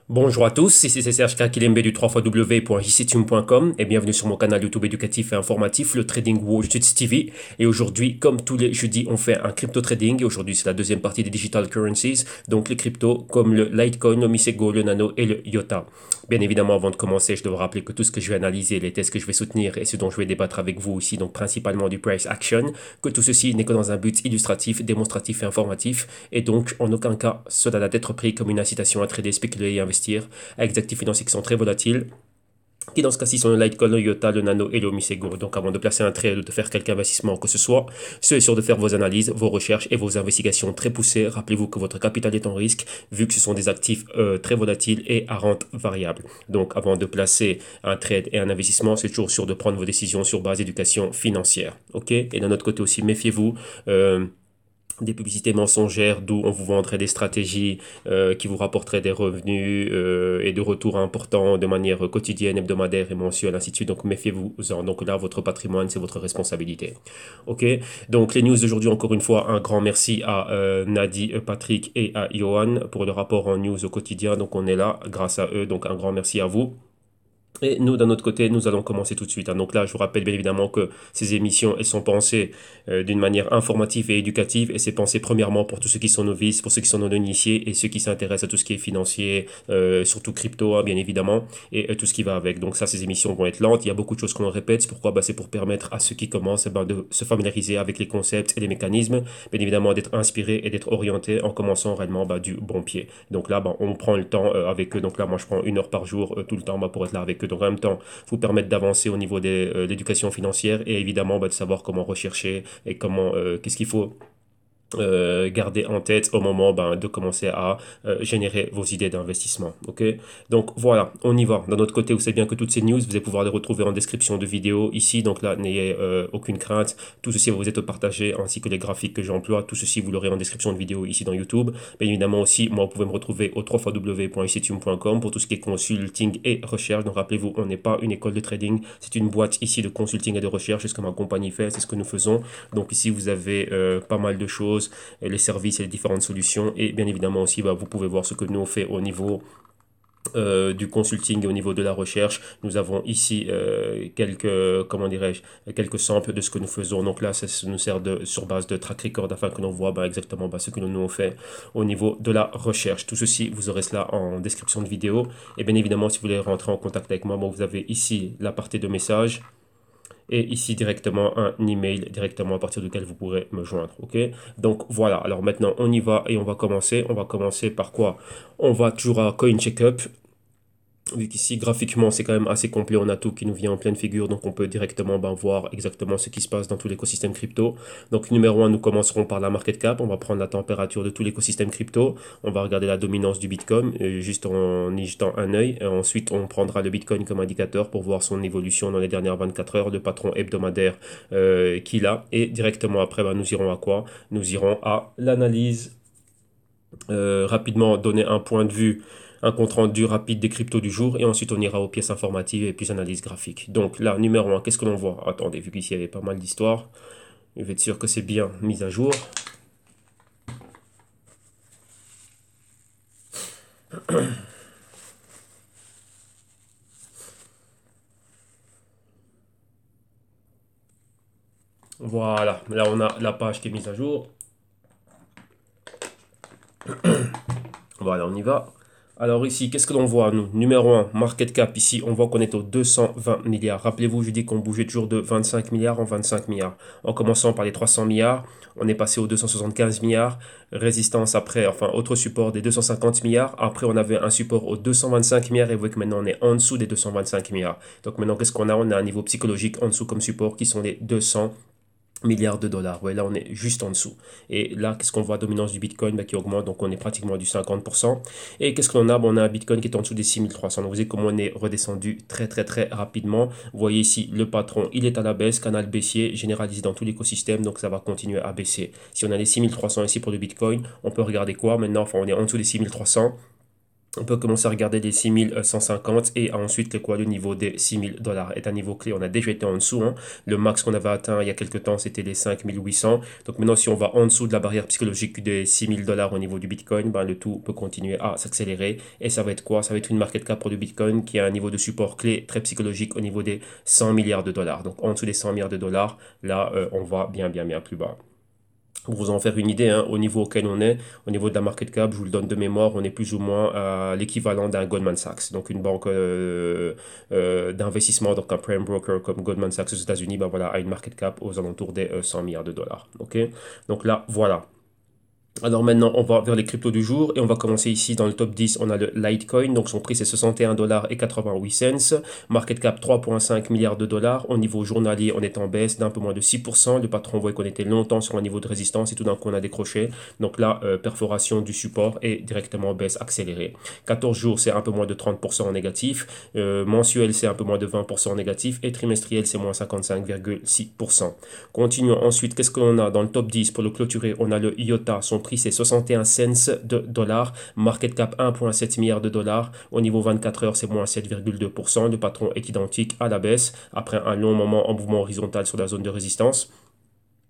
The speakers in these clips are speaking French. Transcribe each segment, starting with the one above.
Bonjour à tous, ici c'est Serge Kakilembe du 3xw.jctune.com et bienvenue sur mon canal YouTube éducatif et informatif, le Trading Wall TV. Et aujourd'hui, comme tous les jeudis, on fait un crypto trading. Et aujourd'hui, c'est la deuxième partie des digital currencies, donc les cryptos comme le Litecoin, le Misego, le Nano et le IOTA. Bien évidemment, avant de commencer, je dois rappeler que tout ce que je vais analyser, les tests que je vais soutenir et ce dont je vais débattre avec vous ici, donc principalement du price action, que tout ceci n'est que dans un but illustratif, démonstratif et informatif. Et donc, en aucun cas, cela doit être pris comme une incitation à trader, spéculer et investir avec des actifs financiers qui sont très volatiles, qui dans ce cas-ci sont le Litecoin, le IOTA, le Nano et le Misego. Donc avant de placer un trade ou de faire quelque investissement que ce soit, soyez sûr de faire vos analyses, vos recherches et vos investigations très poussées. Rappelez-vous que votre capital est en risque vu que ce sont des actifs très volatiles et à rente variable. Donc avant de placer un trade et un investissement, c'est toujours sûr de prendre vos décisions sur base d'éducation financière. Ok. Et d'un autre côté aussi, méfiez-vous. Des publicités mensongères d'où on vous vendrait des stratégies qui vous rapporteraient des revenus et de retours importants de manière quotidienne, hebdomadaire et mensuelle, ainsi de suite. Donc méfiez-vous-en. Donc là, votre patrimoine, c'est votre responsabilité. Ok. Donc les news d'aujourd'hui, encore une fois, un grand merci à Nadi, Patrick et à Johan pour le rapport en news au quotidien. Donc on est là grâce à eux. Donc un grand merci à vous. Et nous, d'un autre côté, nous allons commencer tout de suite, hein. Donc là, je vous rappelle bien évidemment que ces émissions, elles sont pensées d'une manière informative et éducative. Et c'est pensé premièrement pour tous ceux qui sont novices, pour ceux qui sont non initiés et ceux qui s'intéressent à tout ce qui est financier, surtout crypto, hein, bien évidemment, et tout ce qui va avec. Donc ça, ces émissions vont être lentes. Il y a beaucoup de choses qu'on répète. C'est pourquoi c'est pour permettre à ceux qui commencent de se familiariser avec les concepts et les mécanismes. Bien évidemment, d'être inspiré et d'être orienté en commençant réellement du bon pied. Donc là, on prend le temps avec eux. Donc là, moi, je prends 1 heure par jour tout le temps pour être là avec eux. Donc en même temps, vous permettre d'avancer au niveau de l'éducation financière et évidemment de savoir comment rechercher et comment, qu'est-ce qu'il faut garder en tête au moment de commencer à générer vos idées d'investissement. Ok. Donc voilà, on y va. D'un autre côté, vous savez bien que toutes ces news, vous allez pouvoir les retrouver en description de vidéo ici. Donc là, n'ayez aucune crainte. Tout ceci va vous être partagé, ainsi que les graphiques que j'emploie. Tout ceci, vous l'aurez en description de vidéo ici dans YouTube. Bien évidemment aussi, moi, vous pouvez me retrouver au www.ictune.com pour tout ce qui est consulting et recherche. Donc rappelez-vous, on n'est pas une école de trading, c'est une boîte ici de consulting et de recherche. C'est ce que ma compagnie fait, c'est ce que nous faisons. Donc ici, vous avez pas mal de choses, les services et les différentes solutions. Et bien évidemment aussi, vous pouvez voir ce que nous on fait au niveau du consulting et au niveau de la recherche. Nous avons ici quelques, comment dirais-je, quelques samples de ce que nous faisons. Donc là, ça nous sert sur base de track record afin que l'on voit exactement ce que nous on fait au niveau de la recherche. Tout ceci, vous aurez cela en description de vidéo. Et bien évidemment, si vous voulez rentrer en contact avec moi, vous avez ici la partie de messages et ici directement un email directement à partir duquel vous pourrez me joindre. Ok. Donc voilà, alors maintenant on y va et on va commencer. On va commencer par quoi? On va toujours à Coin Checkup. Vu qu'ici, graphiquement, c'est quand même assez complet, on a tout qui nous vient en pleine figure, donc on peut directement voir exactement ce qui se passe dans tout l'écosystème crypto. Donc numéro un, nous commencerons par la market cap, on va prendre la température de tout l'écosystème crypto, on va regarder la dominance du Bitcoin, juste en y jetant un œil, et ensuite on prendra le Bitcoin comme indicateur pour voir son évolution dans les dernières 24 heures, le patron hebdomadaire qu'il a, et directement après, nous irons à quoi? Nous irons à l'analyse, rapidement donner un point de vue, un compte rendu rapide des cryptos du jour et ensuite on ira aux pièces informatives et plus analyse graphique. Donc là, numéro un, qu'est-ce que l'on voit? Attendez, vu qu'ici il y avait pas mal d'histoires, je vais être sûr que c'est bien mis à jour. Voilà, là on a la page qui est mise à jour. Voilà, on y va. Alors ici, qu'est-ce que l'on voit, nous? Numéro un, market cap, ici, on voit qu'on est aux 220 milliards. Rappelez-vous, je dis qu'on bougeait toujours de 25 milliards en 25 milliards. En commençant par les 300 milliards, on est passé aux 275 milliards. Résistance après, enfin, autre support des 250 milliards. Après, on avait un support aux 225 milliards et vous voyez que maintenant, on est en dessous des 225 milliards. Donc maintenant, qu'est-ce qu'on a? On a un niveau psychologique en dessous comme support qui sont les 200 milliards de dollars. Ouais, là, on est juste en dessous. Et là, qu'est-ce qu'on voit? Dominance du Bitcoin qui augmente, donc on est pratiquement à du 50%. Et qu'est-ce qu'on a? On a un Bitcoin qui est en dessous des 6300. Donc vous voyez comment on est redescendu très très très rapidement. Vous voyez ici, le patron, il est à la baisse, canal baissier, généralisé dans tout l'écosystème, donc ça va continuer à baisser. Si on a les 6300 ici pour le Bitcoin, on peut regarder quoi maintenant? Enfin, on est en dessous des 6300. On peut commencer à regarder les 6150 et ensuite le niveau des 6000 $ est un niveau clé. On a déjà été en dessous, hein. Le max qu'on avait atteint il y a quelques temps, c'était les 5800. Donc maintenant, si on va en dessous de la barrière psychologique des 6000 $ au niveau du Bitcoin, ben, le tout peut continuer à s'accélérer. Et ça va être quoi? Ça va être une market cap pour le Bitcoin qui a un niveau de support clé très psychologique au niveau des 100 milliards de dollars. Donc en dessous des 100 milliards de dollars, là, on va bien plus bas. Pour vous en faire une idée, hein, au niveau auquel on est, au niveau de la market cap, je vous le donne de mémoire, on est plus ou moins à l'équivalent d'un Goldman Sachs, donc une banque d'investissement, donc un prime broker comme Goldman Sachs aux États-Unis, ben voilà, a une market cap aux alentours des 100 milliards de dollars. Ok, donc là, voilà. Alors maintenant, on va vers les cryptos du jour et on va commencer ici dans le top 10. On a le Litecoin, donc son prix c'est 61,88 $. Market cap 3,5 milliards de dollars. Au niveau journalier, on est en baisse d'un peu moins de 6%. Le patron voit qu'on était longtemps sur un niveau de résistance et tout d'un coup on a décroché. Donc là, perforation du support et directement baisse accélérée. 14 jours, c'est un peu moins de 30% en négatif. Mensuel, c'est un peu moins de 20% en négatif et trimestriel, c'est moins 55,6%. Continuons ensuite. Qu'est-ce que l'on a dans le top 10 pour le clôturer? On a le IOTA, son prix c'est 61 cents de dollars, market cap 1,7 milliard de dollars, au niveau 24 heures c'est moins 7,2%, le patron est identique à la baisse après un long moment en mouvement horizontal sur la zone de résistance.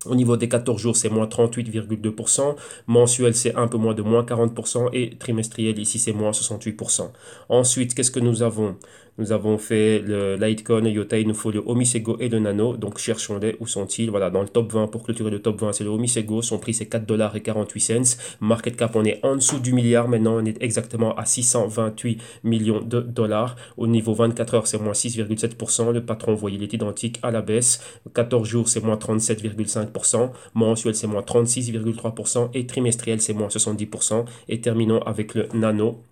Au niveau des 14 jours, c'est moins 38,2%. Mensuel, c'est un peu moins de moins 40%. Et trimestriel, ici, c'est moins 68%. Ensuite, qu'est-ce que nous avons? Nous avons fait le Litecoin, IOTA, il nous faut le Omisego et le Nano. Donc, cherchons-les. Où sont-ils? Voilà, dans le top 20, pour clôturer le top 20, c'est le Omisego. Son prix, c'est 4,48 $. Market cap, on est en dessous du milliard. Maintenant, on est exactement à 628 millions de dollars. Au niveau 24 heures, c'est moins 6,7%. Le patron, vous voyez, il est identique à la baisse. 14 jours, c'est moins 37,5%. Mensuel, c'est moins 36,3%. Et trimestriel, c'est moins 70%. Et terminons avec le Nano.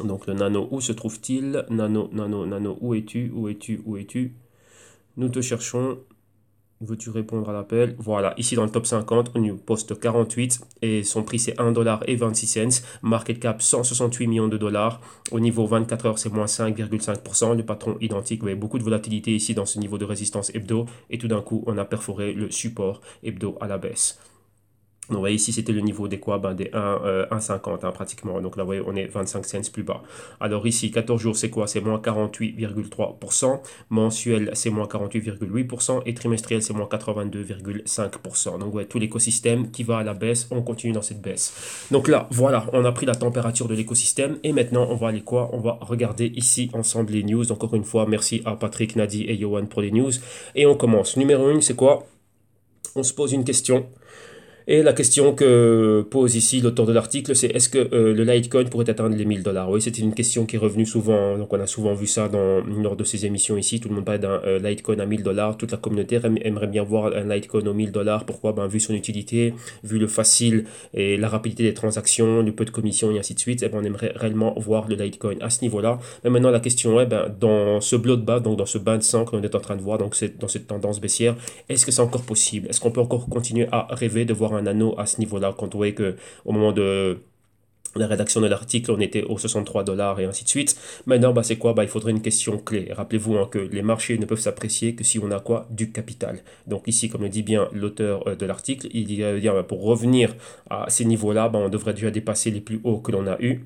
Donc le Nano, où se trouve-t-il? Nano, où es-tu? Où es-tu? Où es-tu? Nous te cherchons. Veux-tu répondre à l'appel? Voilà, ici dans le top 50, on est au poste 48 et son prix c'est 1,26 $. Market cap 168 millions de dollars. Au niveau 24 heures, c'est moins 5,5%. Le patron identique, vous avez beaucoup de volatilité ici dans ce niveau de résistance hebdo. Et tout d'un coup, on a perforé le support hebdo à la baisse. Donc, vous voyez, ici, c'était le niveau des quoi? Ben, des 1,50 hein, pratiquement. Donc là, vous voyez, on est 25 cents plus bas. Alors ici, 14 jours, c'est quoi? C'est moins 48,3%. Mensuel, c'est moins 48,8%. Et trimestriel, c'est moins 82,5%. Donc, ouais, tout l'écosystème qui va à la baisse, on continue dans cette baisse. Donc là, voilà, on a pris la température de l'écosystème. Et maintenant, on va aller quoi? On va regarder ici ensemble les news. Encore une fois, merci à Patrick, Nadi et Johan pour les news. Et on commence. Numéro 1, c'est quoi? On se pose une question. Et la question que pose ici l'auteur de l'article, c'est est-ce que le Litecoin pourrait atteindre les 1000 $? Oui, c'était une question qui est revenue souvent, donc on a souvent vu ça lors de ces émissions ici. Tout le monde parle d'un Litecoin à 1000 $. Toute la communauté aimerait bien voir un Litecoin aux 1000 $. Pourquoi? Ben, vu son utilité, vu le facile et la rapidité des transactions, le peu de commissions et ainsi de suite, eh ben, on aimerait réellement voir le Litecoin à ce niveau-là. Mais maintenant, la question est, ben, dans ce bloodbath, donc dans ce bain de sang que l'on est en train de voir, donc dans cette tendance baissière, est-ce que c'est encore possible? Est-ce qu'on peut encore continuer à rêver de voir un anneau à ce niveau-là, quand on voit qu'au moment de la rédaction de l'article, on était aux 63 $ et ainsi de suite. Maintenant, bah, c'est quoi? Bah, il faudrait une question clé. Rappelez-vous hein, que les marchés ne peuvent s'apprécier que si on a quoi? Du capital. Donc ici, comme le dit bien l'auteur de l'article, il dit bah, pour revenir à ces niveaux-là, bah, on devrait déjà dépasser les plus hauts que l'on a eus.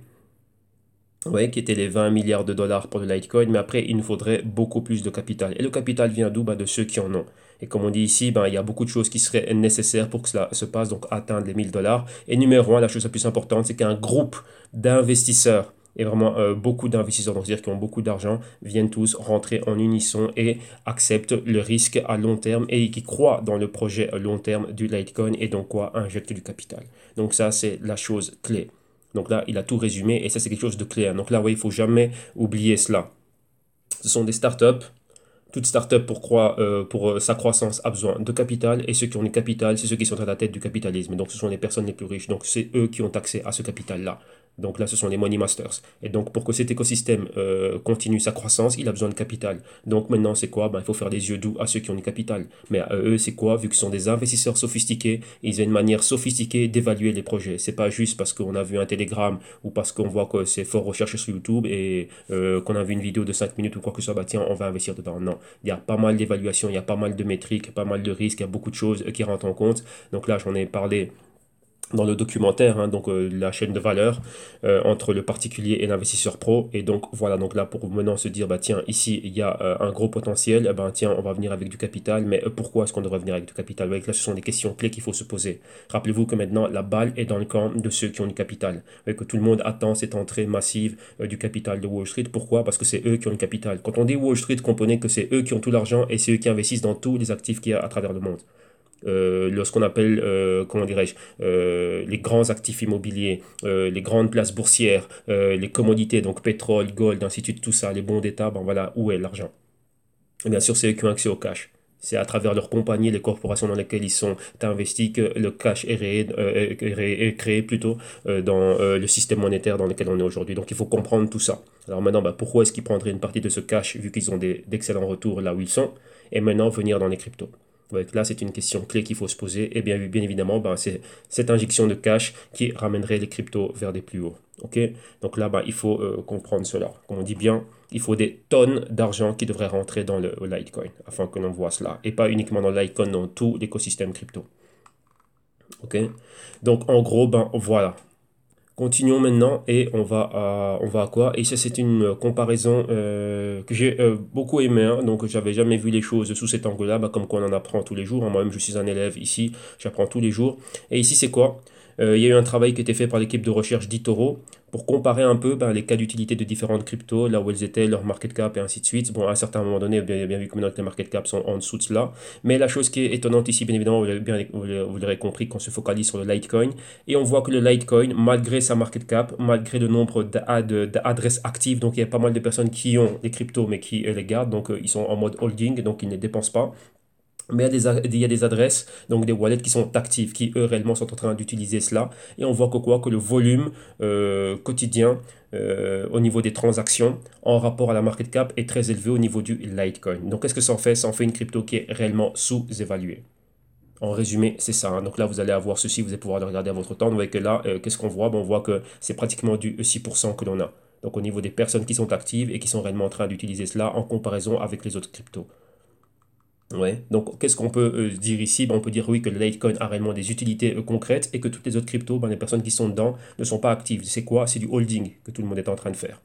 Ouais, qui étaient les 20 milliards de dollars pour le Litecoin, mais après, il nous faudrait beaucoup plus de capital. Et le capital vient d'où? Bah, de ceux qui en ont. Et comme on dit ici, ben, il y a beaucoup de choses qui seraient nécessaires pour que cela se passe, donc atteindre les 1000 $. Et numéro un, la chose la plus importante, c'est qu'un groupe d'investisseurs, et vraiment beaucoup d'investisseurs, donc c'est-à-dire qui ont beaucoup d'argent, viennent tous rentrer en unisson et acceptent le risque à long terme et qui croient dans le projet à long terme du Litecoin et donc quoi, injecter du capital. Donc ça, c'est la chose clé. Donc là, il a tout résumé et ça, c'est quelque chose de clair. Donc là, oui, il ne faut jamais oublier cela. Ce sont des startups. Toute startup pour sa croissance a besoin de capital et ceux qui ont du capital, c'est ceux qui sont à la tête du capitalisme. Donc ce sont les personnes les plus riches. Donc c'est eux qui ont accès à ce capital-là. Donc là, ce sont les money masters. Et donc pour que cet écosystème continue sa croissance, il a besoin de capital. Donc maintenant, c'est quoi? Ben, il faut faire des yeux doux à ceux qui ont du capital. Mais à eux, c'est quoi? Vu qu'ils sont des investisseurs sophistiqués, ils ont une manière sophistiquée d'évaluer les projets. C'est pas juste parce qu'on a vu un télégramme ou parce qu'on voit que c'est fort recherché sur YouTube et qu'on a vu une vidéo de 5 minutes ou quoi que ce soit, bah tiens, on va investir dedans. Non, il y a pas mal d'évaluations, il y a pas mal de métriques, pas mal de risques, il y a beaucoup de choses qui rentrent en compte. Donc là, j'en ai parlé dans le documentaire, hein, donc la chaîne de valeur entre le particulier et l'investisseur pro. Et donc voilà, donc là pour maintenant se dire, bah tiens, ici il y a un gros potentiel, eh ben tiens, on va venir avec du capital, mais pourquoi est-ce qu'on devrait venir avec du capital? Vous voyez que là, ce sont des questions clés qu'il faut se poser. Rappelez-vous que maintenant, la balle est dans le camp de ceux qui ont du capital. Vous voyez que tout le monde attend cette entrée massive du capital de Wall Street. Pourquoi? Parce que c'est eux qui ont le capital. Quand on dit Wall Street, comprenez que c'est eux qui ont tout l'argent et c'est eux qui investissent dans tous les actifs qu'il y a à travers le monde. Lorsqu'on appelle, comment dirais-je, les grands actifs immobiliers, les grandes places boursières, les commodités, donc pétrole, gold, ainsi de suite, tout ça, les bons d'État, ben voilà, où est l'argent? Et bien sûr, c'est eux qui ont accès au cash. C'est à travers leurs compagnies, les corporations dans lesquelles ils sont investis que le cash est créé plutôt dans le système monétaire dans lequel on est aujourd'hui. Donc il faut comprendre tout ça. Alors maintenant, bah, pourquoi est-ce qu'ils prendraient une partie de ce cash vu qu'ils ont d'excellents retours là où ils sont et maintenant venir dans les cryptos? Ouais, là, c'est une question clé qu'il faut se poser. Et bien évidemment, bah, c'est cette injection de cash qui ramènerait les cryptos vers des plus hauts. Ok? Donc là, bah, il faut comprendre cela. Comme on dit bien, il faut des tonnes d'argent qui devraient rentrer dans le Litecoin afin que l'on voit cela. Et pas uniquement dans le Litecoin, dans tout l'écosystème crypto. Ok? Donc en gros, ben voilà. Continuons maintenant et on va à quoi? Et ça, c'est une comparaison que j'ai beaucoup aimé. Hein. Donc, j'avais jamais vu les choses sous cet angle-là, bah, comme qu'on en apprend tous les jours. Hein. Moi-même, je suis un élève ici, j'apprends tous les jours. Et ici, c'est quoi? Il y a eu un travail qui a été fait par l'équipe de recherche d'Itoro pour comparer un peu ben, les cas d'utilité de différentes cryptos, là où elles étaient, leur market cap et ainsi de suite. Bon, à un certain moment donné, bien vu que maintenant que les market caps sont en dessous de cela. Mais la chose qui est étonnante ici, bien évidemment, vous l'aurez compris, qu'on se focalise sur le Litecoin. Et on voit que le Litecoin, malgré sa market cap, malgré le nombre d'adresses actives, donc il y a pas mal de personnes qui ont des cryptos mais qui les gardent, donc ils sont en mode holding, donc ils ne dépensent pas. Mais il y a des adresses, donc des wallets qui sont actives, qui eux réellement sont en train d'utiliser cela. Et on voit que quoi? Que le volume quotidien au niveau des transactions en rapport à la market cap est très élevé au niveau du Litecoin. Donc qu'est-ce que ça en fait? Ça en fait une crypto qui est réellement sous-évaluée. En résumé, c'est ça. Hein. Donc là, vous allez avoir ceci, vous allez pouvoir le regarder à votre temps. Vous voyez que là, qu'est-ce qu'on voit? Bon, on voit que c'est pratiquement du 6% que l'on a. Donc au niveau des personnes qui sont actives et qui sont réellement en train d'utiliser cela en comparaison avec les autres cryptos. Ouais. Donc, qu'est-ce qu'on peut dire ici? Ben, on peut dire oui que le Litecoin a réellement des utilités concrètes et que toutes les autres cryptos, ben, les personnes qui sont dedans ne sont pas actives. C'est quoi? C'est du holding que tout le monde est en train de faire.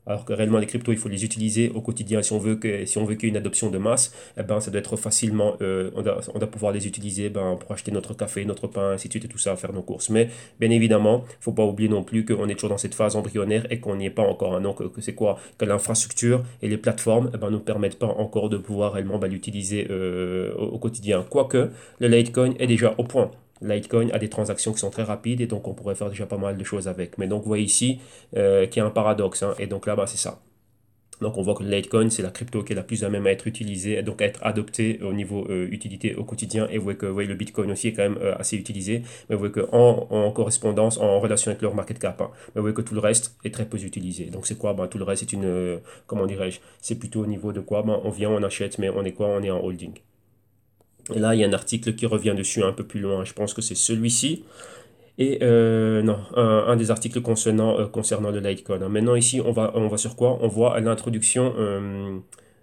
Alors que réellement, les cryptos, il faut les utiliser au quotidien. Si on veut qu'il y ait une adoption de masse, eh ben, ça doit être facilement, on doit pouvoir les utiliser ben, pour acheter notre café, notre pain, ainsi de suite et tout ça, faire nos courses. Mais bien évidemment, il ne faut pas oublier non plus qu'on est toujours dans cette phase embryonnaire et qu'on n'y est pas encore. Hein. Donc, que c'est quoi? Que l'infrastructure et les plateformes ne nous permettent pas encore de pouvoir réellement ben, l'utiliser au quotidien. Quoique, le Litecoin est déjà au point. Litecoin a des transactions qui sont très rapides et donc on pourrait faire déjà pas mal de choses avec. Mais donc vous voyez ici qu'il y a un paradoxe. Hein, et donc là, bah, c'est ça. Donc on voit que le Litecoin, c'est la crypto qui est la plus à même à être utilisée, et donc à être adoptée au niveau utilité au quotidien. Et vous voyez que le Bitcoin aussi est quand même assez utilisé. Mais vous voyez qu'en en correspondance, en relation avec leur market cap, hein, mais vous voyez que tout le reste est très peu utilisé. Donc c'est quoi? Ben, tout le reste, c'est une, comment dirais-je? C'est plutôt au niveau de quoi? Ben, on vient, on achète, mais on est quoi? On est en holding. Et là, il y a un article qui revient dessus un peu plus loin. Je pense que c'est celui-ci. Et non, un des articles concernant le Litecoin. Hein. Maintenant, ici, on va sur quoi? On voit l'introduction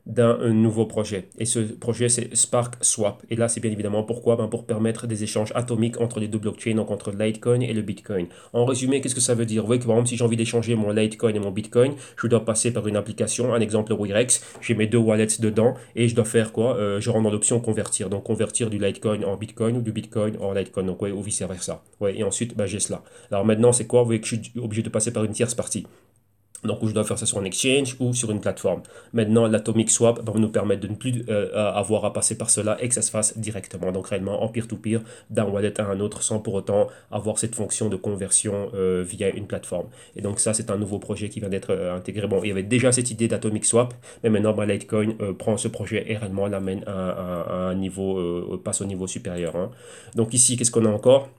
d'un nouveau projet. Et ce projet, c'est Spark Swap. Et là, c'est bien évidemment pourquoi? Ben, pour permettre des échanges atomiques entre les deux blockchains, donc entre le Litecoin et le Bitcoin. En résumé, qu'est-ce que ça veut dire? Vous voyez que par exemple, si j'ai envie d'échanger mon Litecoin et mon Bitcoin, je dois passer par une application, un exemple Wirex, j'ai mes deux wallets dedans et je dois faire quoi? Je rentre dans l'option convertir. Donc convertir du Litecoin en Bitcoin ou du Bitcoin en Litecoin, donc ouais, ou vice-versa. Ouais, et ensuite, ben, j'ai cela. Alors maintenant, c'est quoi? Vous voyez que je suis obligé de passer par une tierce partie. Donc, où je dois faire ça sur un exchange ou sur une plateforme. Maintenant, l'Atomic Swap va nous permettre de ne plus avoir à passer par cela et que ça se fasse directement. Donc, réellement, en peer-to-peer, d'un wallet à un autre, sans pour autant avoir cette fonction de conversion via une plateforme. Et donc, ça, c'est un nouveau projet qui vient d'être intégré. Bon, il y avait déjà cette idée d'Atomic Swap, mais maintenant, bah, Litecoin prend ce projet et réellement l'amène à un niveau, passe au niveau supérieur. Hein. Donc, ici, qu'est-ce qu'on a encore?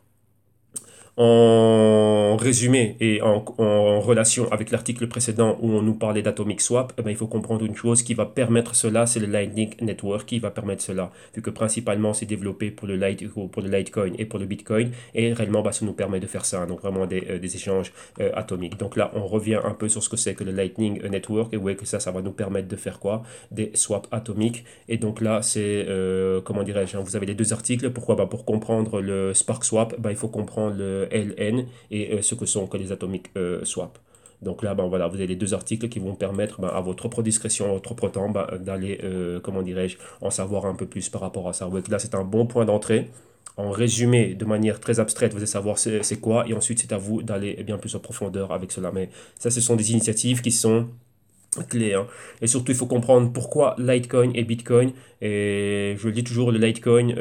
En résumé et en relation avec l'article précédent où on nous parlait d'Atomic Swap, eh ben, il faut comprendre une chose qui va permettre cela, c'est le Lightning Network qui va permettre cela, vu que principalement c'est développé pour le Litecoin et pour le Bitcoin, et réellement bah, ça nous permet de faire ça, donc vraiment des échanges atomiques. Donc là, on revient un peu sur ce que c'est que le Lightning Network, et vous voyez que ça va nous permettre de faire quoi? Des swaps atomiques, et donc là, c'est, comment dirais-je, hein, vous avez les deux articles, pourquoi? Bah, pour comprendre le Spark Swap, bah, il faut comprendre le LN et ce que sont que les atomic swap. Donc là, ben voilà, vous avez les deux articles qui vont permettre ben, à votre propre discrétion, à votre propre temps, ben, d'aller, comment dirais-je, en savoir un peu plus par rapport à ça. Donc là, c'est un bon point d'entrée. En résumé, de manière très abstraite, vous allez savoir c'est quoi, et ensuite c'est à vous d'aller bien plus en profondeur avec cela. Mais ça, ce sont des initiatives qui sont clés, hein. Et surtout, il faut comprendre pourquoi Litecoin et Bitcoin. Et je le dis toujours, le Litecoin,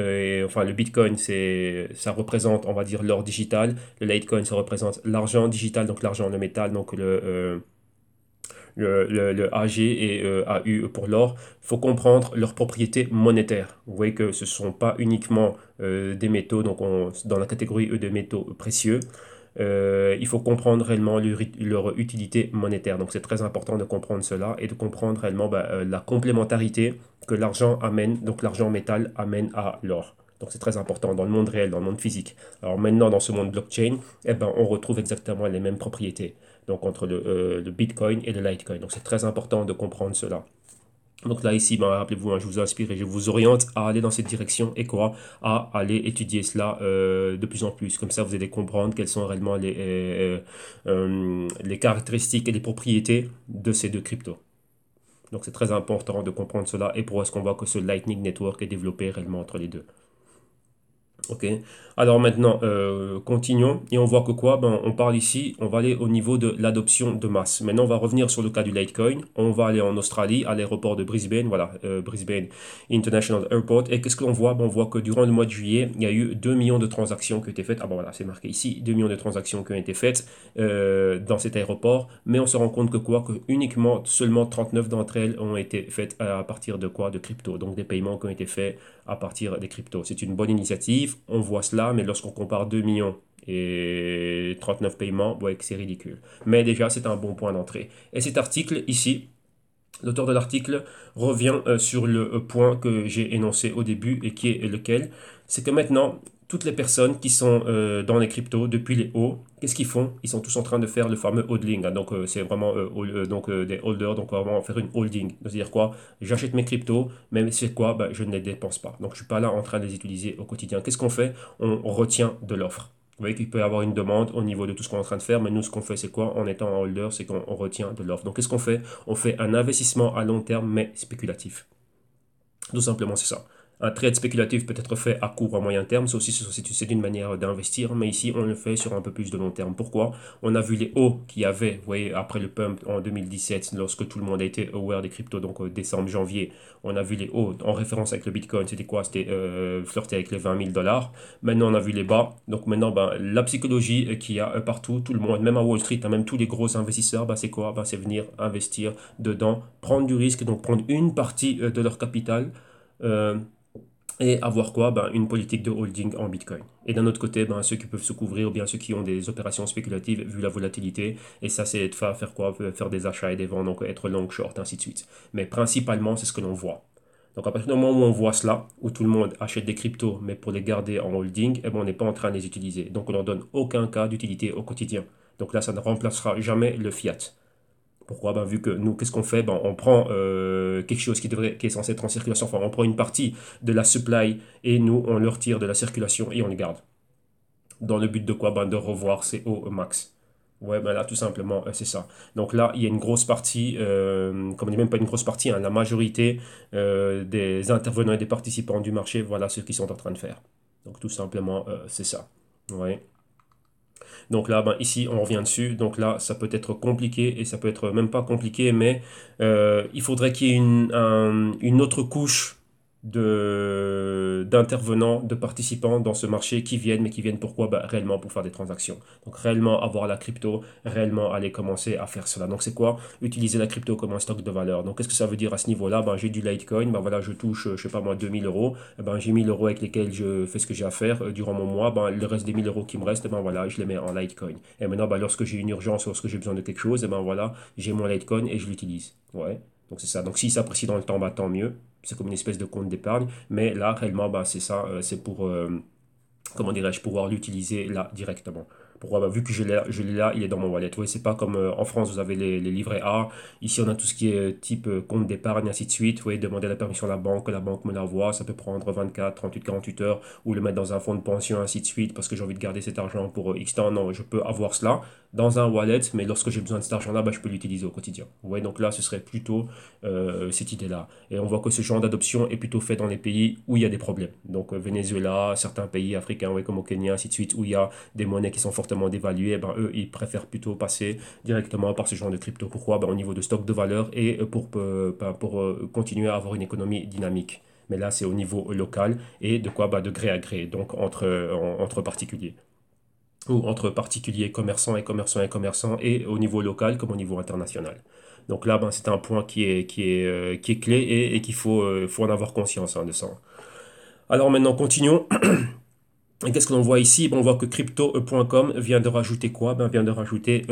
enfin le Bitcoin, ça représente, on va dire, l'or digital. Le Litecoin, ça représente l'argent digital, donc l'argent, le métal, donc le AG et AU pour l'or. Il faut comprendre leurs propriétés monétaires. Vous voyez que ce ne sont pas uniquement des métaux, donc dans la catégorie des métaux précieux. Il faut comprendre réellement leur utilité monétaire. Donc c'est très important de comprendre cela et de comprendre réellement la complémentarité que l'argent amène, donc l'argent métal amène à l'or. Donc c'est très important dans le monde réel, dans le monde physique. Alors maintenant, dans ce monde blockchain, eh ben, on retrouve exactement les mêmes propriétés. Donc entre le Bitcoin et le Litecoin. Donc c'est très important de comprendre cela. Donc là, ici, ben, rappelez-vous, hein, je vous inspire et je vous oriente à aller dans cette direction et quoi? À aller étudier cela de plus en plus. Comme ça, vous allez comprendre quelles sont réellement les caractéristiques et les propriétés de ces deux cryptos. Donc c'est très important de comprendre cela et pour est-ce qu'on voit que ce Lightning Network est développé réellement entre les deux. Ok, alors maintenant, continuons et on voit que quoi? Ben, on parle ici, on va aller au niveau de l'adoption de masse. Maintenant, on va revenir sur le cas du Litecoin. On va aller en Australie, à l'aéroport de Brisbane, voilà, Brisbane International Airport. Et qu'est-ce que l'on voit? Ben, on voit que durant le mois de juillet, il y a eu 2 millions de transactions qui ont été faites. Ah ben voilà, c'est marqué ici, 2 millions de transactions qui ont été faites dans cet aéroport. Mais on se rend compte que quoi? Que uniquement, seulement 39 d'entre elles ont été faites à partir de quoi? De crypto. Donc des paiements qui ont été faits à partir des cryptos. C'est une bonne initiative, on voit cela, mais lorsqu'on compare 2 millions et 39 paiements, ouais, c'est ridicule. Mais déjà, c'est un bon point d'entrée. Et cet article ici, l'auteur de l'article revient sur le point que j'ai énoncé au début et qui est lequel, c'est que maintenant, toutes les personnes qui sont dans les cryptos depuis les hauts, qu'est-ce qu'ils font? Ils sont tous en train de faire le fameux hodling, hein. Donc c'est vraiment des holders, donc vraiment faire une holding. C'est-à-dire quoi? J'achète mes cryptos, mais c'est quoi? Ben, je ne les dépense pas. Donc je ne suis pas là en train de les utiliser au quotidien. Qu'est-ce qu'on fait? On retient de l'offre. Vous voyez qu'il peut y avoir une demande au niveau de tout ce qu'on est en train de faire, mais nous, ce qu'on fait, c'est quoi? En étant en holder, c'est qu'on retient de l'offre. Donc, qu'est-ce qu'on fait? On fait un investissement à long terme, mais spéculatif. Tout simplement, c'est ça. Un trade spéculatif peut être fait à court ou à moyen terme, c'est une manière d'investir, mais ici on le fait sur un peu plus de long terme. Pourquoi? On a vu les hauts qu'il y avait, vous voyez, après le pump en 2017, lorsque tout le monde a été aware des cryptos, donc décembre, janvier, on a vu les hauts en référence avec le Bitcoin, c'était quoi? C'était flirter avec les 20 000 dollars. Maintenant on a vu les bas, donc maintenant ben, la psychologie qu'il y a partout, tout le monde, même à Wall Street, hein, même tous les gros investisseurs, ben, c'est quoi? Ben, c'est venir investir dedans, prendre du risque, donc prendre une partie de leur capital. euh, et avoir quoi? Ben, une politique de holding en Bitcoin. Et d'un autre côté, ben, ceux qui peuvent se couvrir ou bien ceux qui ont des opérations spéculatives vu la volatilité. Et ça, c'est de faire quoi? Faire des achats et des ventes, donc être long, short, ainsi de suite. Mais principalement, c'est ce que l'on voit. Donc à partir du moment où on voit cela, où tout le monde achète des cryptos, mais pour les garder en holding, eh ben, on n'est pas en train de les utiliser. Donc on ne leur donne aucun cas d'utilité au quotidien. Donc là, ça ne remplacera jamais le fiat. Pourquoi? Ben, vu que nous, qu'est-ce qu'on fait? Ben, on prend quelque chose qui est censé être en circulation, enfin, on prend une partie de la supply et nous, on le retire de la circulation et on le garde. Dans le but de quoi? Ben, de revoir ses hauts au max. Ouais, ben là, tout simplement, c'est ça. Donc là, il y a une grosse partie, comme on dit même pas une grosse partie, hein, la majorité des intervenants et des participants du marché, voilà ce qu'ils sont en train de faire. Donc tout simplement, c'est ça. Ouais. Donc là, ben, ici, on revient dessus. Donc là, ça peut être compliqué et ça peut être même pas compliqué, mais il faudrait qu'il y ait une autre couche d'intervenants, de participants dans ce marché qui viennent, mais qui viennent pourquoi? Ben, réellement pour faire des transactions. Donc réellement avoir la crypto, réellement aller commencer à faire cela. Donc c'est quoi? Utiliser la crypto comme un stock de valeur. Donc qu'est-ce que ça veut dire à ce niveau-là? Ben, j'ai du Litecoin, ben, voilà, je touche, je sais pas moi, 2000 euros. Eh ben, j'ai 1000 euros avec lesquels je fais ce que j'ai à faire durant mon mois. Ben, le reste des 1000 euros qui me restent, eh ben, voilà, je les mets en Litecoin. Et maintenant, ben, lorsque j'ai une urgence, lorsque j'ai besoin de quelque chose, eh ben, voilà, j'ai mon Litecoin et je l'utilise. Ouais. Donc c'est ça. Donc s'il s'apprécie dans le temps, bah, tant mieux. C'est comme une espèce de compte d'épargne. Mais là, réellement, bah, c'est ça. C'est pour, comment dirais-je, pouvoir l'utiliser là directement. Pourquoi? Vu que je l'ai là, il est dans mon wallet. Oui, c'est pas comme en France, vous avez les livrets A. Ici, on a tout ce qui est type compte d'épargne, ainsi de suite. Oui, demander la permission à la banque, que la banque me l'envoie. Ça peut prendre 24, 38, 48 heures ou le mettre dans un fonds de pension, ainsi de suite, parce que j'ai envie de garder cet argent pour X temps. Non, je peux avoir cela dans un wallet, mais lorsque j'ai besoin de cet argent-là, je peux l'utiliser au quotidien. Ouais, donc là, ce serait plutôt cette idée-là. Et on voit que ce genre d'adoption est plutôt fait dans les pays où il y a des problèmes. Donc Venezuela, certains pays africains, ouais, comme au Kenya, ainsi de suite, où il y a des monnaies qui sont fortement dévaluées, eh ben, eux, ils préfèrent plutôt passer directement par ce genre de crypto. Pourquoi? Ben, au niveau de stock de valeur et pour continuer à avoir une économie dynamique. Mais là, c'est au niveau local et de quoi? De gré à gré, donc entre particuliers ou entre particuliers, commerçants et commerçants et commerçants, et au niveau local comme au niveau international. Donc là, c'est un point qui est clé et qu'il faut en avoir conscience de ça. Alors maintenant, continuons. Et qu'est-ce que l'on voit ici? On voit que crypto.com vient de rajouter quoi? Vient de rajouter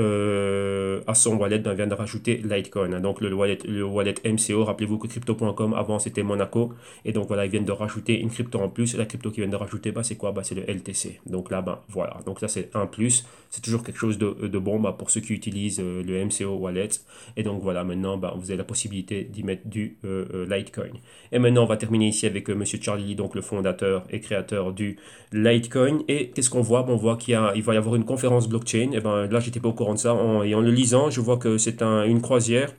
à son wallet, vient de rajouter Litecoin. Donc le wallet MCO, rappelez-vous que crypto.com avant c'était Monaco. Et donc voilà, ils viennent de rajouter une crypto en plus. Et la crypto qu'ils viennent de rajouter, c'est quoi? C'est le LTC. Donc là, voilà. Donc là, c'est un plus. C'est toujours quelque chose de bon pour ceux qui utilisent le MCO wallet. Et donc voilà, maintenant, vous avez la possibilité d'y mettre du Litecoin. Et maintenant, on va terminer ici avec Monsieur Charlie Lee, donc le fondateur et créateur du Litecoin. Et qu'est-ce qu'on voit? On voit il va y avoir une conférence blockchain. Et là, j'étais pas au courant de ça. Et en le lisant, je vois que c'est une croisière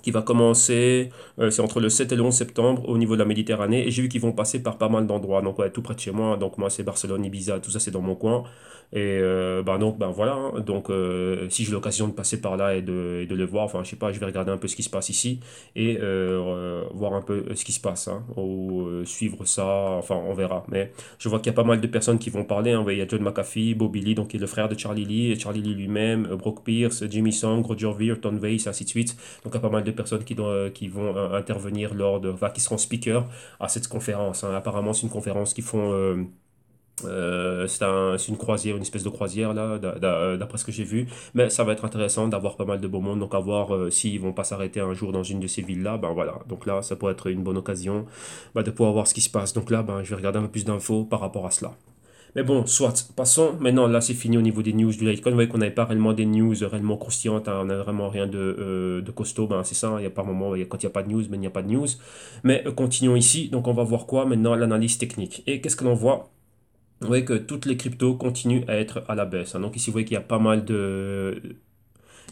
qui va commencer, c'est entre le 7 et le 11 septembre au niveau de la Méditerranée. Et j'ai vu qu'ils vont passer par pas mal d'endroits. Donc, ouais, tout près de chez moi. Donc, moi, c'est Barcelone, Ibiza, tout ça, c'est dans mon coin. Et donc, voilà. Donc, si j'ai l'occasion de passer par là et de le voir, enfin, je sais pas, je vais regarder un peu ce qui se passe ici et voir un peu ce qui se passe, hein, ou suivre ça. Enfin, on verra. Mais je vois qu'il y a pas mal de personnes qui vont parler, hein. Ouais, il y a John McAfee, Bobby Lee, donc qui est le frère de Charlie Lee, et Charlie Lee lui-même, Brock Pierce, Jimmy Song, Roger Ver, Tom Weiss, ainsi de suite. Donc, il y a pas mal de personnes qui vont intervenir enfin, qui seront speakers à cette conférence, hein. Apparemment, c'est une conférence qui font. C'est une croisière, une espèce de croisière là, d'après ce que j'ai vu. Mais ça va être intéressant d'avoir pas mal de beau monde. Donc à voir s'ils vont pas s'arrêter un jour dans une de ces villes là. Voilà. Donc là, ça pourrait être une bonne occasion de pouvoir voir ce qui se passe. Donc là, je vais regarder un peu plus d'infos par rapport à cela. Mais bon, soit, passons. Maintenant, là, c'est fini au niveau des news du Litecoin. Vous voyez qu'on n'avait pas réellement des news réellement croustillantes, hein. On n'a vraiment rien de costaud. C'est ça, hein. Il y a par moment, quand il n'y a pas de news, mais il n'y a pas de news. Mais continuons ici. Donc, on va voir quoi maintenant? L'analyse technique. Et qu'est-ce que l'on voit? Vous voyez que toutes les cryptos continuent à être à la baisse, hein. Donc ici, vous voyez qu'il y a pas mal de...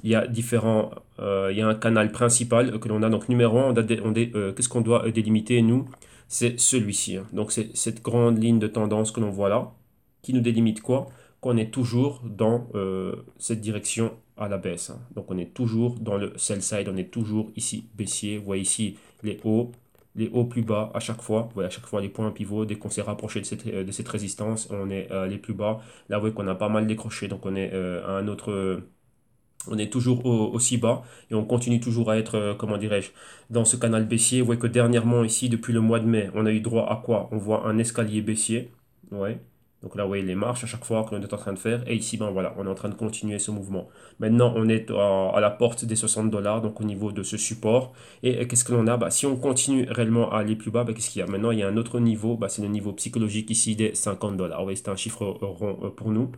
Il y a différents... il y a un canal principal que l'on a. Donc numéro 1, qu'est-ce qu'on doit délimiter, nous? C'est celui-ci, hein. Donc c'est cette grande ligne de tendance que l'on voit là, qui nous délimite quoi? Qu'on est toujours dans cette direction à la baisse, hein. Donc on est toujours dans le sell side, on est toujours ici baissier. Vous voyez ici les hauts plus bas à chaque fois. Vous voyez à chaque fois les points pivots. Dès qu'on s'est rapproché de cette résistance, on est les plus bas. Là, vous voyez qu'on a pas mal décroché. Donc on est à un autre... on est toujours aussi bas et on continue toujours à être, comment dirais-je, dans ce canal baissier. Vous voyez que dernièrement ici, depuis le mois de mai, on a eu droit à quoi? On voit un escalier baissier. Ouais. Donc là, vous voyez les marches à chaque fois que l'on est en train de faire. Et ici, voilà, on est en train de continuer ce mouvement. Maintenant, on est à la porte des 60 dollars, donc au niveau de ce support. Et qu'est-ce que l'on a? Si on continue réellement à aller plus bas, qu'est-ce qu'il y a? Maintenant, il y a un autre niveau, c'est le niveau psychologique ici des 50 dollars. Vous voyez, c'est un chiffre rond pour nous.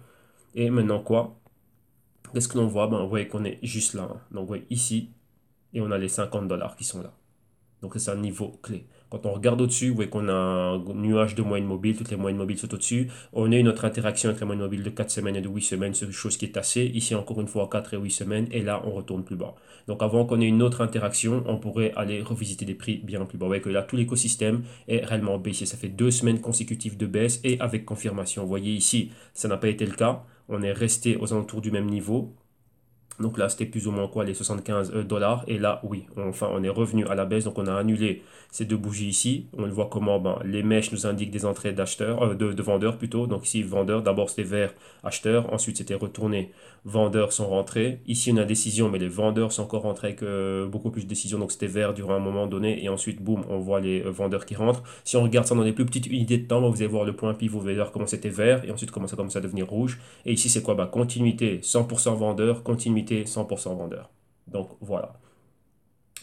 Et maintenant, quoi? Qu'est-ce que l'on voit? Vous voyez qu'on est juste là, hein. Donc, vous voyez ici, et on a les 50 dollars qui sont là. Donc, c'est un niveau clé. Quand on regarde au-dessus, vous voyez qu'on a un nuage de moyenne mobile, toutes les moyennes mobiles sont au-dessus. On a une autre interaction avec la moyenne mobile de 4 semaines et de 8 semaines, c'est quelque chose qui est assez. Ici, encore une fois, 4 et 8 semaines, et là, on retourne plus bas. Donc, avant qu'on ait une autre interaction, on pourrait aller revisiter des prix bien plus bas. Vous voyez que là, tout l'écosystème est réellement baissier. Ça fait 2 semaines consécutives de baisse et avec confirmation. Vous voyez ici, ça n'a pas été le cas. On est resté aux alentours du même niveau. Donc là, c'était plus ou moins quoi, les 75 dollars. Et là, oui, on est revenu à la baisse. Donc, on a annulé ces deux bougies ici. On le voit comment les mèches nous indiquent des entrées d'acheteurs, de vendeurs plutôt. Donc ici, vendeurs, d'abord c'était vert, acheteur. Ensuite, c'était retourné, vendeurs sont rentrés. Ici, on a décision, mais les vendeurs sont encore rentrés avec beaucoup plus de décisions. Donc c'était vert durant un moment donné. Et ensuite, boum, on voit les vendeurs qui rentrent. Si on regarde ça dans des plus petites unités de temps, vous allez voir le point pivot, vous allez voir comment c'était vert. Et ensuite, comment ça commence à devenir rouge. Et ici, c'est quoi? Continuité 100% vendeur, continuité 100% vendeur. Donc voilà.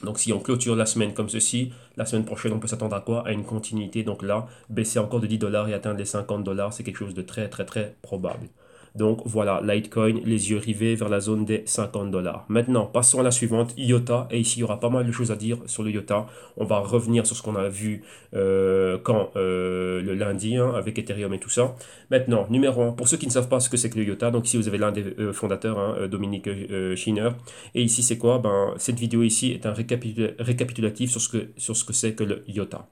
Donc si on clôture la semaine comme ceci, la semaine prochaine on peut s'attendre à quoi? À une continuité. Donc là, baisser encore de 10 dollars et atteindre les 50 dollars, c'est quelque chose de très très très probable. Donc voilà, Litecoin, les yeux rivés vers la zone des 50 dollars. Maintenant, passons à la suivante, IOTA. Et ici, il y aura pas mal de choses à dire sur le IOTA. On va revenir sur ce qu'on a vu le lundi hein, avec Ethereum et tout ça. Maintenant, numéro un, pour ceux qui ne savent pas ce que c'est que le IOTA, donc ici vous avez l'un des fondateurs, hein, Dominique Schinner. Et ici c'est quoi? Ben, cette vidéo ici est un récapitulatif sur ce que c'est que le IOTA.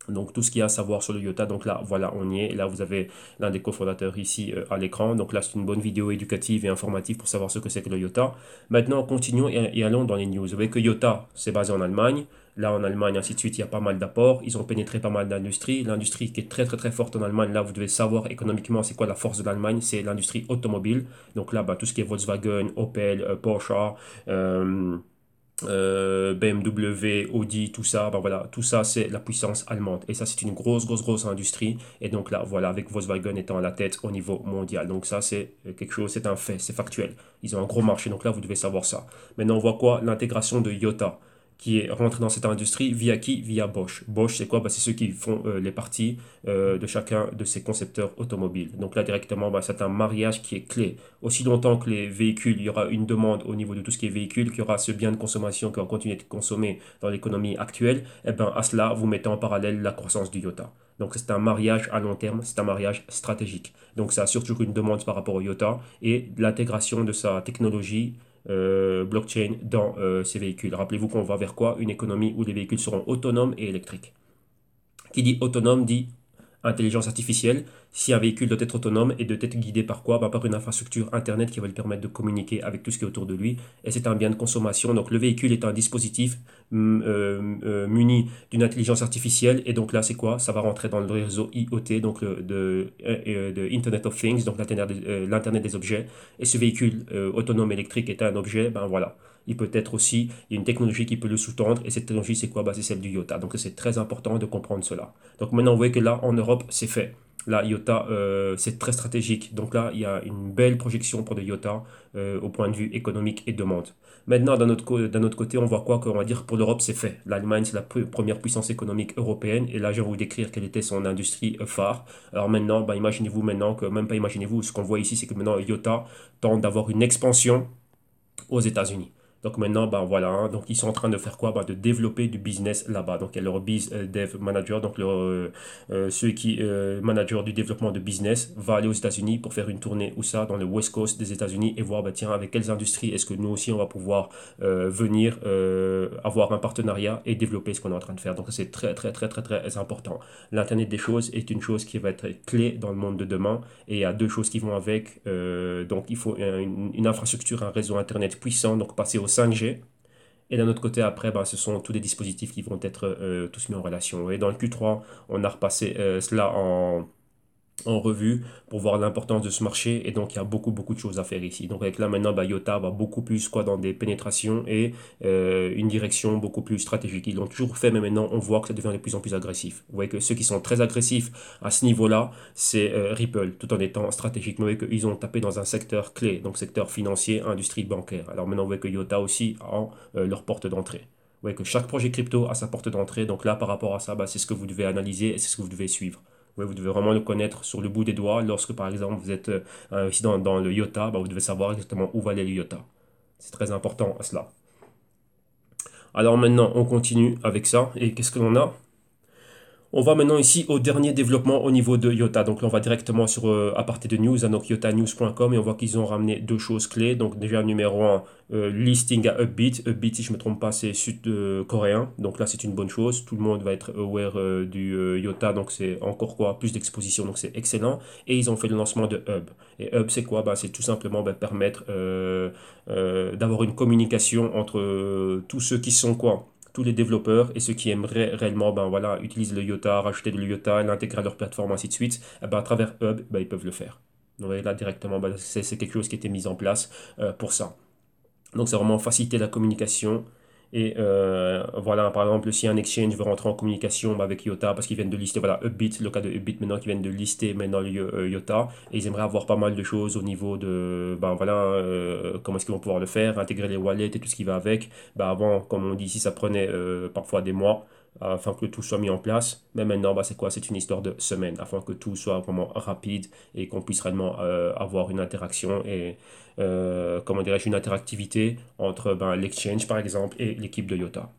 Donc tout ce qu'il y a à savoir sur le IOTA, donc là voilà on y est, et là vous avez l'un des cofondateurs ici à l'écran, donc là c'est une bonne vidéo éducative et informative pour savoir ce que c'est que le IOTA. Maintenant continuons et allons dans les news. Vous voyez que IOTA c'est basé en Allemagne, là en Allemagne ainsi de suite il y a pas mal d'apports, ils ont pénétré pas mal d'industries, l'industrie qui est très très très forte en Allemagne, là vous devez savoir économiquement c'est quoi la force de l'Allemagne, c'est l'industrie automobile, donc là bah, tout ce qui est Volkswagen, Opel, Porsche, BMW, Audi, tout ça, ben voilà, tout ça c'est la puissance allemande. Et ça c'est une grosse industrie. Et donc là, voilà, avec Volkswagen étant à la tête au niveau mondial. Donc ça c'est quelque chose, c'est un fait, c'est factuel. Ils ont un gros marché, donc là vous devez savoir ça. Maintenant on voit quoi? L'intégration de Iota qui est rentré dans cette industrie via qui? Via Bosch. Bosch, c'est quoi? Bah, c'est ceux qui font les parties de chacun de ces concepteurs automobiles. Donc là, directement, bah, c'est un mariage qui est clé. Aussi longtemps que les véhicules, il y aura une demande au niveau de tout ce qui est véhicule, qu'il y aura ce bien de consommation qui va continuer d'être consommé dans l'économie actuelle, et ben à cela, vous mettez en parallèle la croissance du IOTA. Donc c'est un mariage à long terme, c'est un mariage stratégique. Donc ça assure toujours une demande par rapport au IOTA et l'intégration de sa technologie blockchain dans ces véhicules. Rappelez-vous qu'on va vers quoi? Une économie où les véhicules seront autonomes et électriques. Qui dit autonome dit intelligence artificielle. Si un véhicule doit être autonome et doit être guidé par quoi? Ben, par une infrastructure Internet qui va lui permettre de communiquer avec tout ce qui est autour de lui. Et c'est un bien de consommation. Donc le véhicule est un dispositif muni d'une intelligence artificielle. Et donc là, c'est quoi? Ça va rentrer dans le réseau IoT, donc de Internet of Things, donc l'Internet des objets. Et ce véhicule autonome électrique est un objet, ben voilà. Il peut être aussi, il y a une technologie qui peut le sous-tendre, et cette technologie, c'est quoi? Bah, c'est celle du IOTA. Donc, c'est très important de comprendre cela. Donc, maintenant, vous voyez que là, en Europe, c'est fait. Là, IOTA, c'est très stratégique. Donc là, il y a une belle projection pour le IOTA au point de vue économique et demande. Maintenant, d'un autre côté, on voit quoi? Qu'on va dire pour l'Europe, c'est fait. L'Allemagne, c'est la première puissance économique européenne. Et là, je vais vous décrire quelle était son industrie phare. Alors maintenant, bah, imaginez-vous maintenant que, même pas imaginez-vous, ce qu'on voit ici, c'est que maintenant, IOTA tente d'avoir une expansion aux États-Unis. Donc maintenant, ben voilà, hein, donc ils sont en train de faire quoi? Ben, de développer du business là-bas. Donc il y a leur biz dev manager, donc ceux qui manager du développement de business va aller aux États-Unis pour faire une tournée ou ça dans le West Coast des États-Unis et voir ben, tiens avec quelles industries est-ce que nous aussi on va pouvoir venir avoir un partenariat et développer ce qu'on est en train de faire. Donc c'est très important. L'Internet des choses est une chose qui va être clé dans le monde de demain et il y a deux choses qui vont avec. Donc il faut une infrastructure, un réseau Internet puissant, donc passer au 5G. Et d'un autre côté, après, ben, ce sont tous les dispositifs qui vont être tous mis en relation. Et dans le Q3, on a repassé cela en revue pour voir l'importance de ce marché et donc il y a beaucoup de choses à faire ici. Donc avec là maintenant bah, IOTA va beaucoup plus quoi dans des pénétrations et une direction beaucoup plus stratégique. Ils l'ont toujours fait mais maintenant on voit que ça devient de plus en plus agressif. Vous voyez que ceux qui sont très agressifs à ce niveau-là c'est Ripple tout en étant stratégique. Vous voyez qu'ils ont tapé dans un secteur clé, donc secteur financier, industrie bancaire. Alors maintenant vous voyez que IOTA aussi a leur porte d'entrée. Vous voyez que chaque projet crypto a sa porte d'entrée. Donc là par rapport à ça bah, c'est ce que vous devez analyser et c'est ce que vous devez suivre. Ouais, vous devez vraiment le connaître sur le bout des doigts. Lorsque, par exemple, vous êtes investi dans le IOTA, bah, vous devez savoir exactement où va aller le IOTA. C'est très important à cela. Alors maintenant, on continue avec ça. Et qu'est-ce que l'on a? On va maintenant ici au dernier développement au niveau de IOTA. Donc là, on va directement sur à partir de news, donc iotanews.com et on voit qu'ils ont ramené deux choses clés. Donc déjà, numéro un, listing à Upbeat. Upbeat, si je ne me trompe pas, c'est sud-coréen. Donc là, c'est une bonne chose. Tout le monde va être aware du IOTA. Donc c'est encore quoi? Plus d'exposition. Donc c'est excellent. Et ils ont fait le lancement de Hub. Et Hub, c'est quoi? Bah, c'est tout simplement permettre d'avoir une communication entre tous ceux qui sont quoi? Tous les développeurs et ceux qui aimeraient réellement ben voilà, utiliser le IOTA, rajouter de l'IOTA, l'intégrer à leur plateforme, ainsi de suite, eh ben, à travers Hub, ben, ils peuvent le faire. Donc là, directement, ben, c'est quelque chose qui a été mis en place pour ça. Donc c'est vraiment faciliter la communication. Et voilà, par exemple, si un exchange veut rentrer en communication avec IOTA, parce qu'ils viennent de lister, voilà, Upbit, le cas de Upbit maintenant, qui viennent de lister maintenant le IOTA, et ils aimeraient avoir pas mal de choses au niveau de, ben voilà, comment est-ce qu'ils vont pouvoir le faire, intégrer les wallets et tout ce qui va avec. Ben avant, comme on dit ici, ça prenait parfois des mois. afin que tout soit mis en place. Mais maintenant, bah, c'est quoi? C'est une histoire de semaines afin que tout soit vraiment rapide et qu'on puisse réellement avoir une interaction et, comment dirais-je, une interactivité entre ben, l'exchange, par exemple, et l'équipe de IOTA.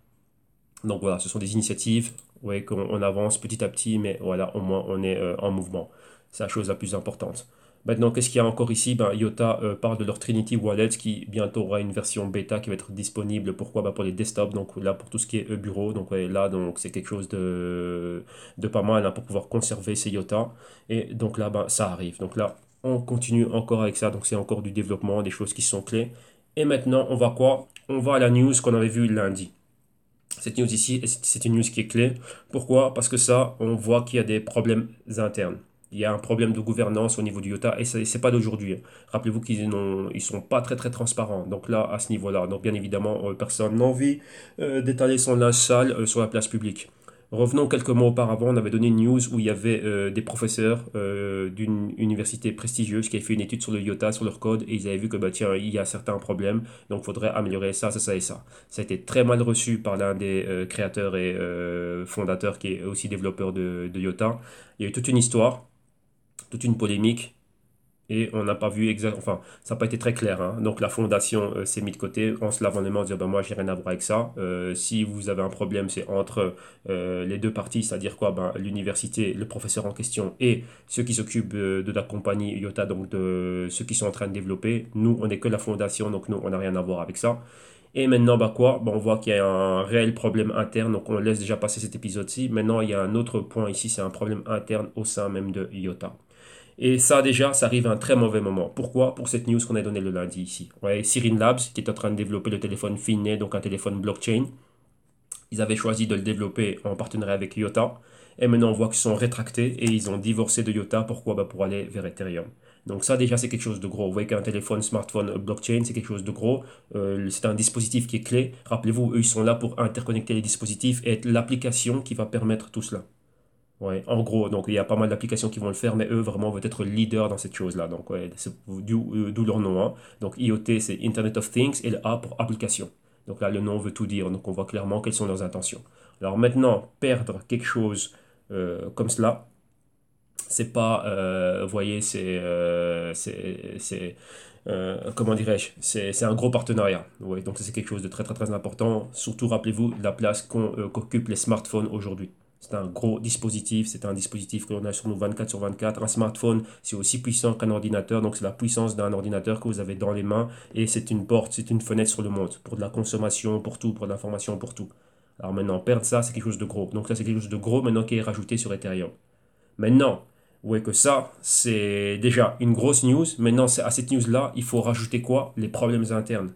Donc voilà, ce sont des initiatives, ouais, qu'on avance petit à petit, mais voilà, au moins on est en mouvement. C'est la chose la plus importante. Maintenant, qu'est-ce qu'il y a encore ici? Ben, IOTA parle de leur Trinity Wallet qui bientôt aura une version bêta qui va être disponible. Pourquoi? Ben, pour les desktops, donc là pour tout ce qui est bureau. Donc ouais, là, donc c'est quelque chose de pas mal hein, pour pouvoir conserver ces IOTA. Et donc là, ben, ça arrive. Donc là, on continue encore avec ça. Donc c'est encore du développement, des choses qui sont clés. Et maintenant, on va quoi? On va à la news qu'on avait vue lundi. Cette news ici, c'est une news qui est clé. Pourquoi? Parce que ça, on voit qu'il y a des problèmes internes. Il y a un problème de gouvernance au niveau du IOTA et ce n'est pas d'aujourd'hui. Rappelez-vous qu'ils ne sont pas très très transparents. Donc là, à ce niveau-là, donc bien évidemment, personne n'a envie d'étaler son linge sale sur la place publique. Revenons quelques mois auparavant, on avait donné une news où il y avait des professeurs d'une université prestigieuse qui avaient fait une étude sur le IOTA, sur leur code, et ils avaient vu que bah, tiens, il y a certains problèmes, donc il faudrait améliorer ça, ça, ça et ça. Ça a été très mal reçu par l'un des créateurs et fondateurs qui est aussi développeur de IOTA. Il y a eu toute une histoire, toute une polémique et on n'a pas vu exact, enfin, ça n'a pas été très clair, hein. Donc la fondation s'est mise de côté en se lavant les mains en disant ben, moi j'ai rien à voir avec ça. Si vous avez un problème, c'est entre les deux parties, c'est-à-dire quoi ben, l'université, le professeur en question et ceux qui s'occupent de la compagnie IOTA, donc de ceux qui sont en train de développer. Nous, on n'est que la fondation, donc nous, on n'a rien à voir avec ça. Et maintenant, bah quoi? Bah, on voit qu'il y a un réel problème interne, donc on laisse déjà passer cet épisode-ci. Maintenant, il y a un autre point ici, c'est un problème interne au sein même de IOTA. Et ça, déjà, ça arrive à un très mauvais moment. Pourquoi? Pour cette news qu'on a donnée le lundi ici. Ouais, Sirin Labs, qui est en train de développer le téléphone Finne, donc un téléphone blockchain, ils avaient choisi de le développer en partenariat avec IOTA. Et maintenant, on voit qu'ils sont rétractés et ils ont divorcé de IOTA. Pourquoi? Bah, pour aller vers Ethereum. Donc ça, déjà, c'est quelque chose de gros. Vous voyez qu'un téléphone, smartphone, blockchain, c'est quelque chose de gros. C'est un dispositif qui est clé. Rappelez-vous, eux, ils sont là pour interconnecter les dispositifs et être l'application qui va permettre tout cela. Ouais, en gros, donc il y a pas mal d'applications qui vont le faire, mais eux vraiment vont être leaders dans cette chose-là. Donc, ouais, c'est d'où leur nom, hein. Donc, IoT, c'est Internet of Things et le A pour application. Donc là, le nom veut tout dire. Donc, on voit clairement quelles sont leurs intentions. Alors maintenant, perdre quelque chose comme cela, c'est pas, vous voyez, comment dirais-je, c'est un gros partenariat. Ouais, donc, ça, c'est quelque chose de très, très, très important. Surtout, rappelez-vous la place qu'occupent les smartphones aujourd'hui. C'est un gros dispositif, c'est un dispositif que l'on a sur nous 24 sur 24. Un smartphone, c'est aussi puissant qu'un ordinateur, donc c'est la puissance d'un ordinateur que vous avez dans les mains et c'est une porte, c'est une fenêtre sur le monde pour de la consommation, pour tout, pour de l'information, pour tout. Alors maintenant, perdre ça, c'est quelque chose de gros. Donc là, c'est quelque chose de gros maintenant qui est rajouté sur Ethereum. Maintenant, vous voyez que ça, c'est déjà une grosse news. Maintenant, à cette news-là, il faut rajouter quoi? Les problèmes internes.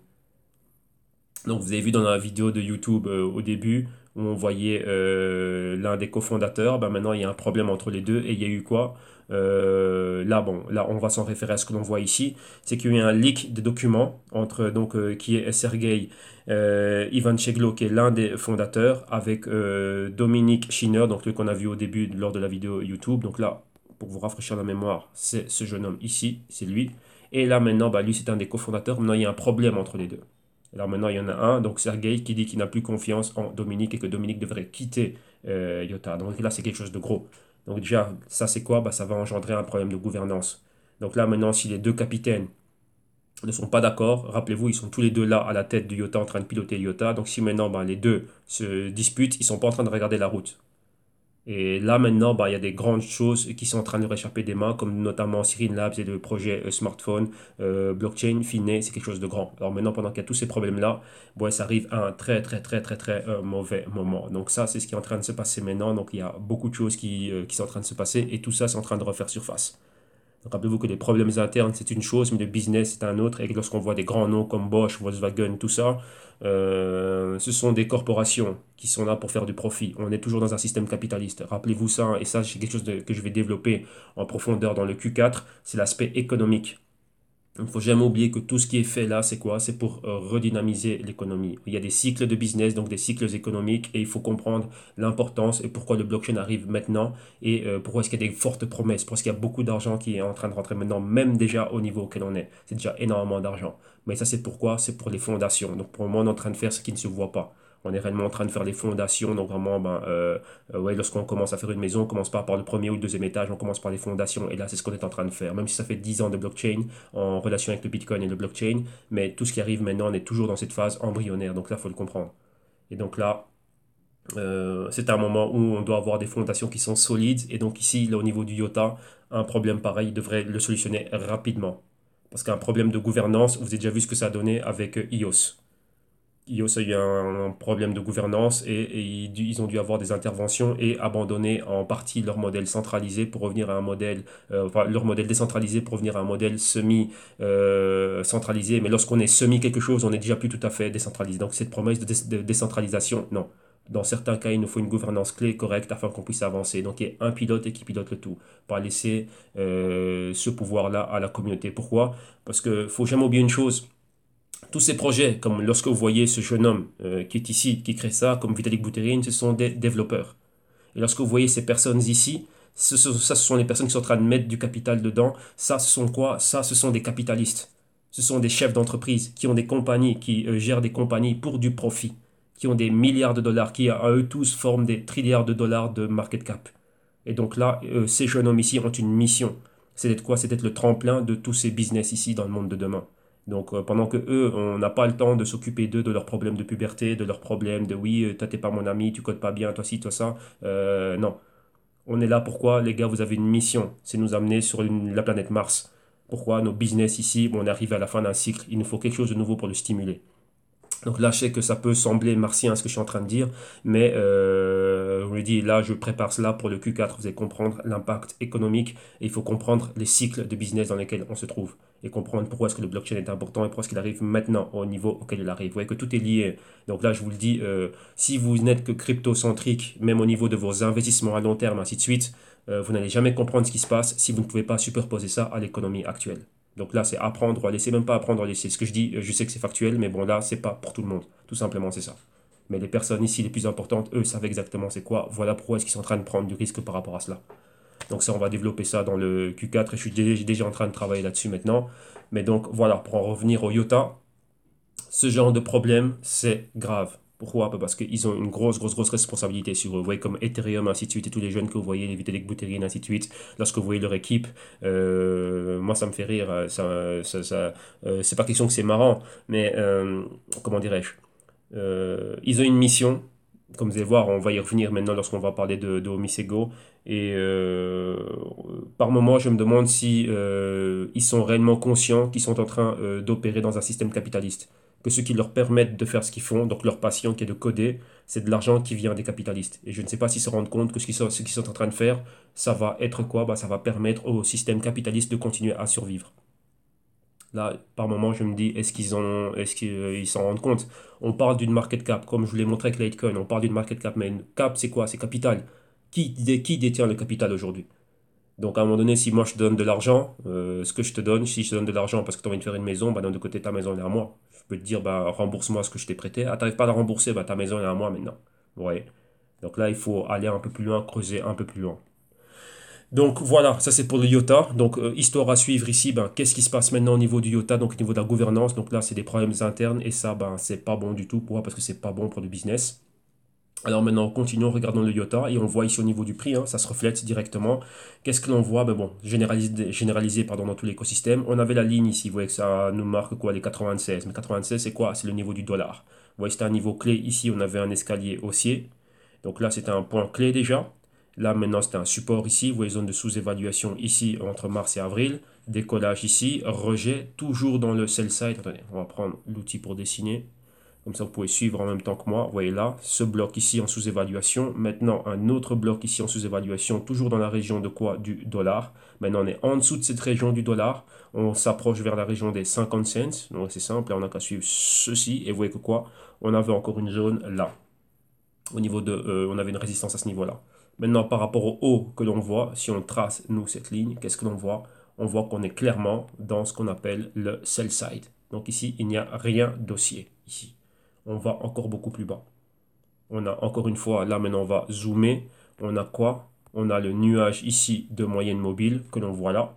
Donc, vous avez vu dans la vidéo de YouTube au début, où on voyait l'un des cofondateurs. Ben, maintenant, il y a un problème entre les deux. Et il y a eu quoi? Là, bon, là, on va s'en référer à ce que l'on voit ici. C'est qu'il y a eu un leak de documents entre, donc, qui est Sergei Ivancheglo, qui est l'un des fondateurs, avec Dominique Schinner, donc, qu'on a vu au début lors de la vidéo YouTube. Donc là, pour vous rafraîchir la mémoire, c'est ce jeune homme ici, c'est lui. Et là, maintenant, bah, lui, c'est un des cofondateurs. Maintenant, il y a un problème entre les deux. Alors maintenant, il y en a un, donc Sergei, qui dit qu'il n'a plus confiance en Dominique et que Dominique devrait quitter IOTA. Donc là, c'est quelque chose de gros. Donc déjà, ça c'est quoi? Bah, ça va engendrer un problème de gouvernance. Donc là, maintenant, si les deux capitaines ne sont pas d'accord, rappelez-vous, ils sont tous les deux là à la tête du IOTA en train de piloter IOTA. Donc si maintenant bah, les deux se disputent, ils ne sont pas en train de regarder la route. Et là, maintenant, bah, il y a des grandes choses qui sont en train de leur échapper des mains, comme notamment Sirin Labs et le projet smartphone, blockchain, Finet, c'est quelque chose de grand. Alors maintenant, pendant qu'il y a tous ces problèmes-là, bon, ça arrive à un très, très, très, très, très mauvais moment. Donc ça, c'est ce qui est en train de se passer maintenant. Donc il y a beaucoup de choses qui sont en train de se passer et tout ça, c'est en train de refaire surface. Donc, rappelez-vous que les problèmes internes, c'est une chose, mais le business, c'est un autre. Et lorsqu'on voit des grands noms comme Bosch, Volkswagen, tout ça, ce sont des corporations qui sont là pour faire du profit. On est toujours dans un système capitaliste. Rappelez-vous ça, hein, et ça, c'est quelque chose que je vais développer en profondeur dans le Q4, c'est l'aspect économique. Il ne faut jamais oublier que tout ce qui est fait là, c'est quoi? C'est pour redynamiser l'économie. Il y a des cycles de business, donc des cycles économiques, et il faut comprendre l'importance et pourquoi le blockchain arrive maintenant et pourquoi est-ce qu'il y a des fortes promesses, pourquoi est-ce qu'il y a beaucoup d'argent qui est en train de rentrer maintenant, même déjà au niveau auquel on est. C'est déjà énormément d'argent. Mais ça, c'est pourquoi? C'est pour les fondations. Donc pour le moment, on est en train de faire ce qui ne se voit pas. On est réellement en train de faire les fondations. Donc vraiment, ouais, lorsqu'on commence à faire une maison, on commence pas par le premier ou le deuxième étage, on commence par les fondations. Et là, c'est ce qu'on est en train de faire. Même si ça fait 10 ans de blockchain en relation avec le Bitcoin et le blockchain, mais tout ce qui arrive maintenant, on est toujours dans cette phase embryonnaire. Donc là, il faut le comprendre. Et donc là, c'est un moment où on doit avoir des fondations qui sont solides. Et donc ici, là, au niveau du IOTA, un problème pareil devrait le solutionner rapidement. Parce qu'un problème de gouvernance, vous avez déjà vu ce que ça a donné avec EOS. EOS a eu un problème de gouvernance et ils ont dû avoir des interventions et abandonner en partie leur modèle centralisé pour revenir à un modèle, enfin, leur modèle décentralisé pour revenir à un modèle semi-centralisé. Mais lorsqu'on est semi quelque chose, on n'est déjà plus tout à fait décentralisé. Donc cette promesse de décentralisation, non. Dans certains cas, il nous faut une gouvernance clé correcte afin qu'on puisse avancer. Donc il y a un pilote et qui pilote le tout. Pas laisser ce pouvoir-là à la communauté. Pourquoi? Parce que faut jamais oublier une chose. Tous ces projets, comme lorsque vous voyez ce jeune homme qui est ici, qui crée ça, comme Vitalik Buterin, ce sont des développeurs. Et lorsque vous voyez ces personnes ici, ce sont les personnes qui sont en train de mettre du capital dedans. Ça, ce sont quoi? Ça, ce sont des capitalistes. Ce sont des chefs d'entreprise qui ont des compagnies, qui gèrent des compagnies pour du profit, qui ont des milliards de dollars, qui à eux tous forment des trilliards de dollars de market cap. Et donc là, ces jeunes hommes ici ont une mission. C'est d'être quoi? C'est d'être le tremplin de tous ces business ici dans le monde de demain. Donc pendant que eux, on n'a pas le temps de s'occuper d'eux, de leurs problèmes de puberté, de leurs problèmes de oui, toi t'es pas mon ami, tu codes pas bien, toi ci, toi ça. Non. On est là pourquoi, les gars, vous avez une mission. C'est nous amener sur la planète Mars. Pourquoi nos business ici, bon, on arrive à la fin d'un cycle, il nous faut quelque chose de nouveau pour le stimuler. Donc là, je sais que ça peut sembler martien ce que je suis en train de dire, mais je me dis, là, je prépare cela pour le Q4. Vous allez comprendre l'impact économique et il faut comprendre les cycles de business dans lesquels on se trouve et comprendre pourquoi est-ce que le blockchain est important et pourquoi est-ce qu'il arrive maintenant au niveau auquel il arrive. Vous voyez que tout est lié. Donc là, je vous le dis, si vous n'êtes que crypto-centrique, même au niveau de vos investissements à long terme, ainsi de suite, vous n'allez jamais comprendre ce qui se passe si vous ne pouvez pas superposer ça à l'économie actuelle. Donc là, c'est apprendre ou à laisser, même pas apprendre ou à laisser. Ce que je dis, je sais que c'est factuel, mais bon, là, c'est pas pour tout le monde. Tout simplement, c'est ça. Mais les personnes ici les plus importantes, eux, savent exactement c'est quoi. Voilà pourquoi est-ce qu'ils sont en train de prendre du risque par rapport à cela. Donc ça, on va développer ça dans le Q4 et je suis déjà en train de travailler là-dessus maintenant. Mais donc voilà, pour en revenir au IOTA, ce genre de problème, c'est grave. Pourquoi? Parce qu'ils ont une grosse responsabilité sur eux. Vous voyez comme Ethereum, ainsi de suite, et tous les jeunes que vous voyez, les Vitalik Buterin, ainsi de suite, lorsque vous voyez leur équipe, moi ça me fait rire. C'est pas question que c'est marrant, mais comment dirais-je? Ils ont une mission. Comme vous allez voir, on va y revenir maintenant lorsqu'on va parler de Omisego. Et par moment, je me demande si ils sont réellement conscients qu'ils sont en train d'opérer dans un système capitaliste. Que ce qui leur permettent de faire ce qu'ils font, donc leur passion qui est de coder, c'est de l'argent qui vient des capitalistes. Et je ne sais pas s'ils se rendent compte que ce qu'ils sont en train de faire, ça va être quoi? Ça va permettre au système capitaliste de continuer à survivre. Là, par moment, je me dis, est-ce qu'ils s'en rendent compte? On parle d'une market cap, comme je vous l'ai montré avec Litecoin, on parle d'une market cap, mais une cap, c'est quoi? C'est capital. Qui détient le capital aujourd'hui? Donc, à un moment donné, si moi je te donne de l'argent, ce que je te donne, si je te donne de l'argent parce que tu as envie de faire une maison, d'un autre côté, ta maison elle est à moi. Je peux te dire, rembourse-moi ce que je t'ai prêté. Ah, t'arrives pas à la rembourser, ta maison elle est à moi maintenant. Vous voyez? Donc là, il faut aller un peu plus loin, creuser un peu plus loin. Donc voilà, ça c'est pour le IOTA. Donc histoire à suivre ici, qu'est-ce qui se passe maintenant au niveau du IOTA, donc au niveau de la gouvernance. Donc là, c'est des problèmes internes et ça, c'est pas bon du tout. Pourquoi? Parce que c'est pas bon pour le business. Alors maintenant, continuons, regardons le IOTA et on voit ici au niveau du prix, ça se reflète directement. Qu'est-ce que l'on voit? Généralisé pardon, dans tout l'écosystème. On avait la ligne ici, vous voyez que ça nous marque quoi? Les 96. Mais 96, c'est quoi? C'est le niveau du dollar. Vous voyez, c'était un niveau clé. Ici, on avait un escalier haussier. Donc là, c'était un point clé déjà. Là, maintenant, c'est un support ici. Vous voyez, zone de sous-évaluation ici entre mars et avril. Décollage ici. Rejet, toujours dans le sell side. Attendez, on va prendre l'outil pour dessiner. Comme ça, vous pouvez suivre en même temps que moi. Vous voyez là, ce bloc ici en sous-évaluation. Maintenant, un autre bloc ici en sous-évaluation, toujours dans la région de quoi? Du dollar. Maintenant, on est en dessous de cette région du dollar. On s'approche vers la région des 50 cents. Donc, c'est simple. Là, on n'a qu'à suivre ceci. Et vous voyez que quoi? On avait encore une zone là. Au niveau de, on avait une résistance à ce niveau-là. Maintenant, par rapport au haut que l'on voit, si on trace, nous, cette ligne, qu'est-ce que l'on voit? On voit qu'on est clairement dans ce qu'on appelle le sell side. Donc ici, il n'y a rien d'haussier. Ici, on va encore beaucoup plus bas. On a encore une fois, là maintenant, on va zoomer. On a quoi? On a le nuage ici de moyenne mobile que l'on voit là.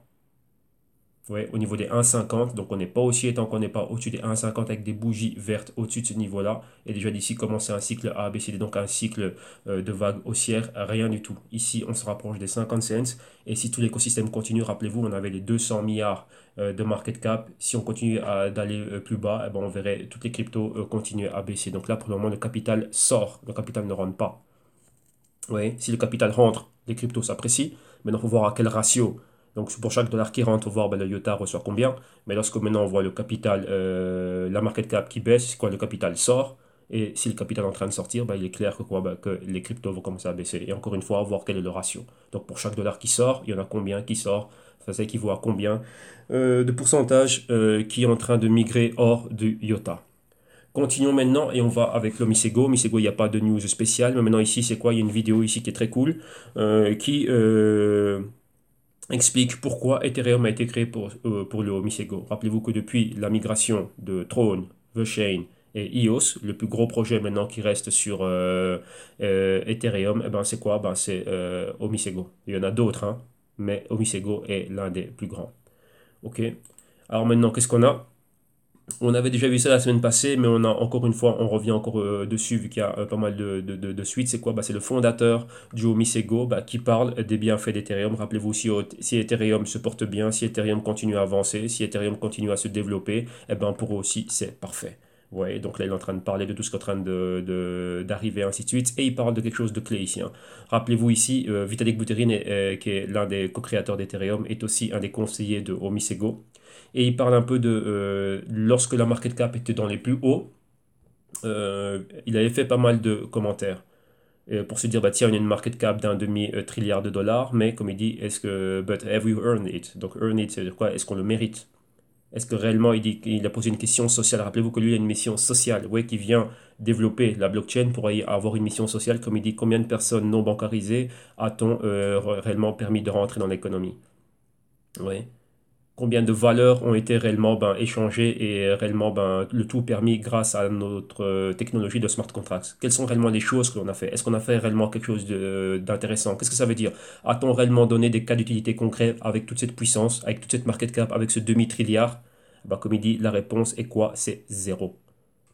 Ouais, au niveau des 1,50, donc on n'est pas aussi tant qu'on n'est pas au-dessus des 1,50 avec des bougies vertes au-dessus de ce niveau-là. Et déjà d'ici commencer un cycle A, B, C, D, donc un cycle de vague haussière, rien du tout. Ici, on se rapproche des 50 cents. Et si tout l'écosystème continue, rappelez-vous, on avait les 200 milliards de market cap. Si on continue d'aller plus bas, eh ben, on verrait toutes les cryptos continuer à baisser. Donc là, pour le moment, le capital sort, le capital ne rentre pas. Oui, si le capital rentre, les cryptos s'apprécient. Maintenant, il faut voir à quel ratio. Donc, pour chaque dollar qui rentre, il faut voir ben, le IOTA reçoit combien. Mais lorsque maintenant on voit le capital, la market cap qui baisse, c'est quoi? Le capital sort. Et si le capital est en train de sortir, ben, il est clair que, quoi, ben, que les cryptos vont commencer à baisser. Et encore une fois, voir quel est le ratio. Donc, pour chaque dollar qui sort, il y en a combien qui sort? Ça équivaut à combien de pourcentage qui est en train de migrer hors du IOTA. Continuons maintenant et on va avec l'Omisego. Omisego, il n'y a pas de news spéciale, mais maintenant ici, c'est quoi? Il y a une vidéo ici qui est très cool qui explique pourquoi Ethereum a été créé pour le Omisego. Rappelez-vous que depuis la migration de Tron, The Chain et EOS, le plus gros projet maintenant qui reste sur Ethereum, eh ben, c'est quoi? Ben, c'est Omisego. Il y en a d'autres, hein, mais Omisego est l'un des plus grands. Ok. Alors maintenant, qu'est-ce qu'on a? On avait déjà vu ça la semaine passée, mais on a encore une fois, on revient encore dessus vu qu'il y a pas mal de suites. C'est quoi? Bah, c'est le fondateur Joe Misego bah, qui parle des bienfaits d'Ethereum. Rappelez-vous, si Ethereum se porte bien, si Ethereum continue à avancer, si Ethereum continue à se développer, eh ben, pour eux aussi, c'est parfait. Ouais, donc là, il est en train de parler de tout ce qui est en train d'arriver, ainsi de suite. Et il parle de quelque chose de clé ici, hein. Rappelez-vous ici, Vitalik Buterin, qui est l'un des co-créateurs d'Ethereum, est aussi un des conseillers de Omisego. Et il parle un peu de lorsque la market cap était dans les plus hauts, il avait fait pas mal de commentaires pour se dire bah tiens on a une market cap d'un demi-trilliard de dollars, mais comme il dit est-ce que but have we earned it? Donc earn it, c'est quoi? Est-ce qu'on le mérite? Est-ce que réellement il a posé une question sociale? Rappelez-vous que lui il a une mission sociale, ouais, qui vient développer la blockchain pour avoir une mission sociale, comme il dit combien de personnes non bancarisées a-t-on réellement permis de rentrer dans l'économie? Ouais. Combien de valeurs ont été réellement ben, échangées et réellement ben, le tout permis grâce à notre technologie de smart contracts. Quelles sont réellement les choses que l'on a fait? Est-ce qu'on a fait réellement quelque chose d'intéressant? Qu'est-ce que ça veut dire? A-t-on réellement donné des cas d'utilité concrets avec toute cette puissance, avec toute cette market cap, avec ce demi-trilliard? Ben, comme il dit, la réponse est quoi? C'est zéro.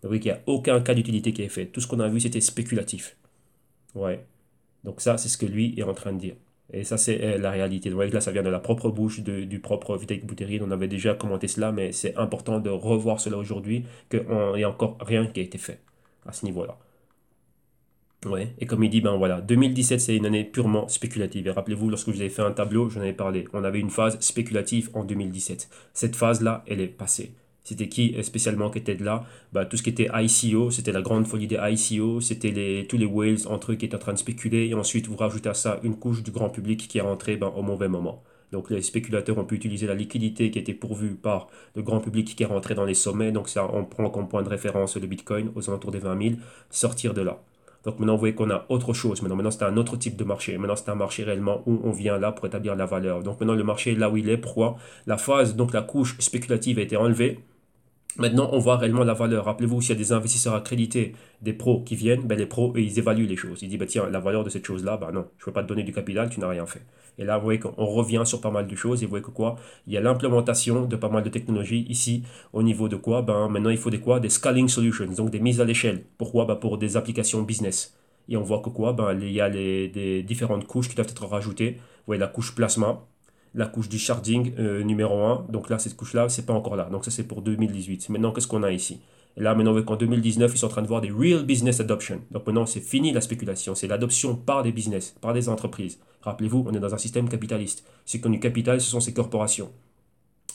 Donc, il n'y a aucun cas d'utilité qui est fait. Tout ce qu'on a vu, c'était spéculatif. Ouais. Donc ça, c'est ce que lui est en train de dire. Et ça, c'est la réalité. Vous voyez que là, ça vient de la propre bouche du propre Vitalik Buterin. On avait déjà commenté cela, mais c'est important de revoir cela aujourd'hui, qu'il n'y a encore rien qui a été fait à ce niveau-là. Ouais. Et comme il dit, ben voilà, 2017, c'est une année purement spéculative. Et rappelez-vous, lorsque vous avez fait un tableau, j'en avais parlé, on avait une phase spéculative en 2017. Cette phase-là, elle est passée. C'était qui spécialement qui était de là? Bah, tout ce qui était ICO, c'était la grande folie des ICO, c'était tous les whales entre eux qui étaient en train de spéculer, et ensuite vous rajoutez à ça une couche du grand public qui est rentré ben, au mauvais moment. Donc les spéculateurs ont pu utiliser la liquidité qui était pourvue par le grand public qui est rentré dans les sommets, donc ça on prend comme point de référence le Bitcoin aux alentours des 20 000, sortir de là. Donc maintenant, vous voyez qu'on a autre chose. Maintenant c'est un autre type de marché. Maintenant, c'est un marché réellement où on vient là pour établir la valeur. Donc maintenant, le marché est là où il est. Pourquoi? La phase, donc la couche spéculative a été enlevée. Maintenant, on voit réellement la valeur. Rappelez-vous, s'il y a des investisseurs accrédités, des pros qui viennent, ben les pros, eux, ils évaluent les choses. Ils disent, ben tiens, la valeur de cette chose-là, ben non, je ne peux pas te donner du capital, tu n'as rien fait. Et là, vous voyez qu'on revient sur pas mal de choses. Et vous voyez que quoi? Il y a l'implémentation de pas mal de technologies ici. Au niveau de quoi? Ben maintenant, il faut des quoi? Des scaling solutions, donc des mises à l'échelle. Pourquoi? Ben pour des applications business. Et on voit que quoi? Ben, il y a des différentes couches qui doivent être rajoutées. Vous voyez la couche plasma, la couche du sharding numéro 1. Donc là, cette couche-là, c'est pas encore là. Donc ça, c'est pour 2018. Maintenant, qu'est-ce qu'on a ici? Et là, maintenant, on voit qu'en 2019, ils sont en train de voir des real business adoption. Donc maintenant, c'est fini la spéculation. C'est l'adoption par des business, par des entreprises. Rappelez-vous, on est dans un système capitaliste. C'est qu'on du capital, ce sont ces corporations.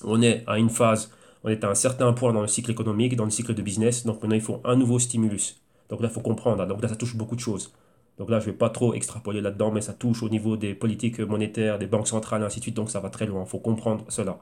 On est à une phase, on est à un certain point dans le cycle économique, dans le cycle de business. Donc maintenant, il faut un nouveau stimulus. Donc là, il faut comprendre. Donc là, ça touche beaucoup de choses. Donc là, je ne vais pas trop extrapoler là-dedans, mais ça touche au niveau des politiques monétaires, des banques centrales, ainsi de suite. Donc ça va très loin. Il faut comprendre cela.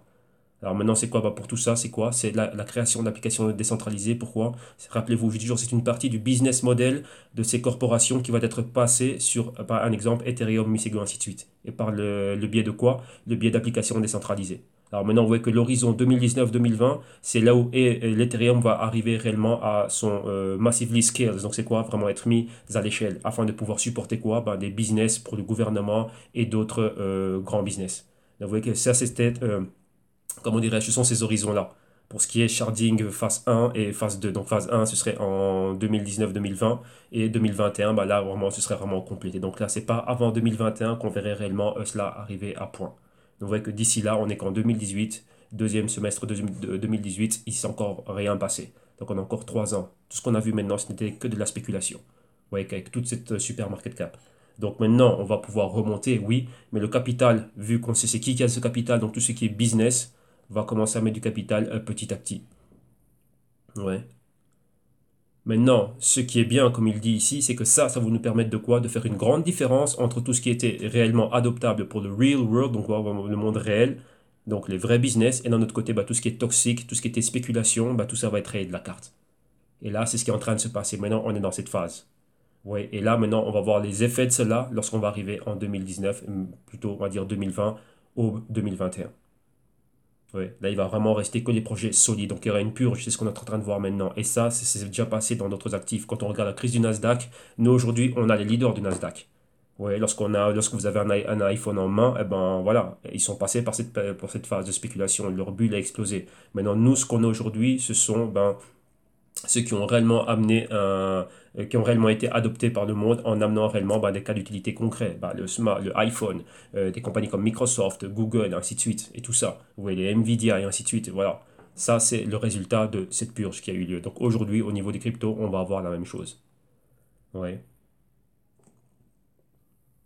Alors maintenant, c'est quoi? Bah, pour tout ça, c'est quoi? C'est la création d'applications décentralisées. Pourquoi? Rappelez-vous, je dis toujours, c'est une partie du business model de ces corporations qui va être passée sur, par un exemple, Ethereum, Misego, ainsi de suite. Et par le biais de quoi? Le biais d'applications décentralisées. Alors maintenant, vous voyez que l'horizon 2019-2020, c'est là où l'Ethereum va arriver réellement à son massively scale. Donc c'est quoi? Vraiment être mis à l'échelle afin de pouvoir supporter quoi? Ben, des business pour le gouvernement et d'autres grands business. Donc, vous voyez que ça, c'était comment dirais-je, ce sont ces horizons-là. Pour ce qui est sharding phase 1 et phase 2. Donc phase 1, ce serait en 2019-2020 et 2021, bah là vraiment, ce serait vraiment complété. Donc là, c'est pas avant 2021 qu'on verrait réellement cela arriver à point. Donc vous voyez que d'ici là, on n'est qu'en 2018, deuxième semestre de 2018, il s'est encore rien passé. Donc on a encore 3 ans. Tout ce qu'on a vu maintenant, ce n'était que de la spéculation. Vous voyez qu'avec toute cette super market cap. Donc maintenant, on va pouvoir remonter, oui, mais le capital, vu qu'on sait c'est qui a ce capital, donc tout ce qui est business, va commencer à mettre du capital petit à petit. Ouais. Maintenant, ce qui est bien, comme il dit ici, c'est que ça va nous permettre de quoi? De faire une grande différence entre tout ce qui était réellement adoptable pour le real world, donc le monde réel, donc les vrais business, et d'un autre côté, bah, tout ce qui est toxique, tout ce qui était spéculation, bah, tout ça va être rayé de la carte. Et là, c'est ce qui est en train de se passer. Maintenant, on est dans cette phase. Ouais, et là, maintenant, on va voir les effets de cela lorsqu'on va arriver en 2019, plutôt, on va dire 2020 ou 2021. Ouais, là, il va vraiment rester que les projets solides. Donc, il y aura une purge, c'est ce qu'on est en train de voir maintenant. Et ça, c'est déjà passé dans d'autres actifs. Quand on regarde la crise du Nasdaq, nous, aujourd'hui, on a les leaders du Nasdaq. Ouais, lorsque vous avez un iPhone en main, eh ben voilà, ils sont passés par cette phase de spéculation. Leur bulle a explosé. Maintenant, nous, ce qu'on a aujourd'hui, ce sont ceux qui ont réellement qui ont réellement été adoptés par le monde en amenant réellement des cas d'utilité concrets. Le iPhone, des compagnies comme Microsoft, Google, et ainsi de suite, et tout ça. Vous voyez, les Nvidia et ainsi de suite. Voilà. Ça, c'est le résultat de cette purge qui a eu lieu. Donc aujourd'hui, au niveau des cryptos, on va avoir la même chose. Ouais.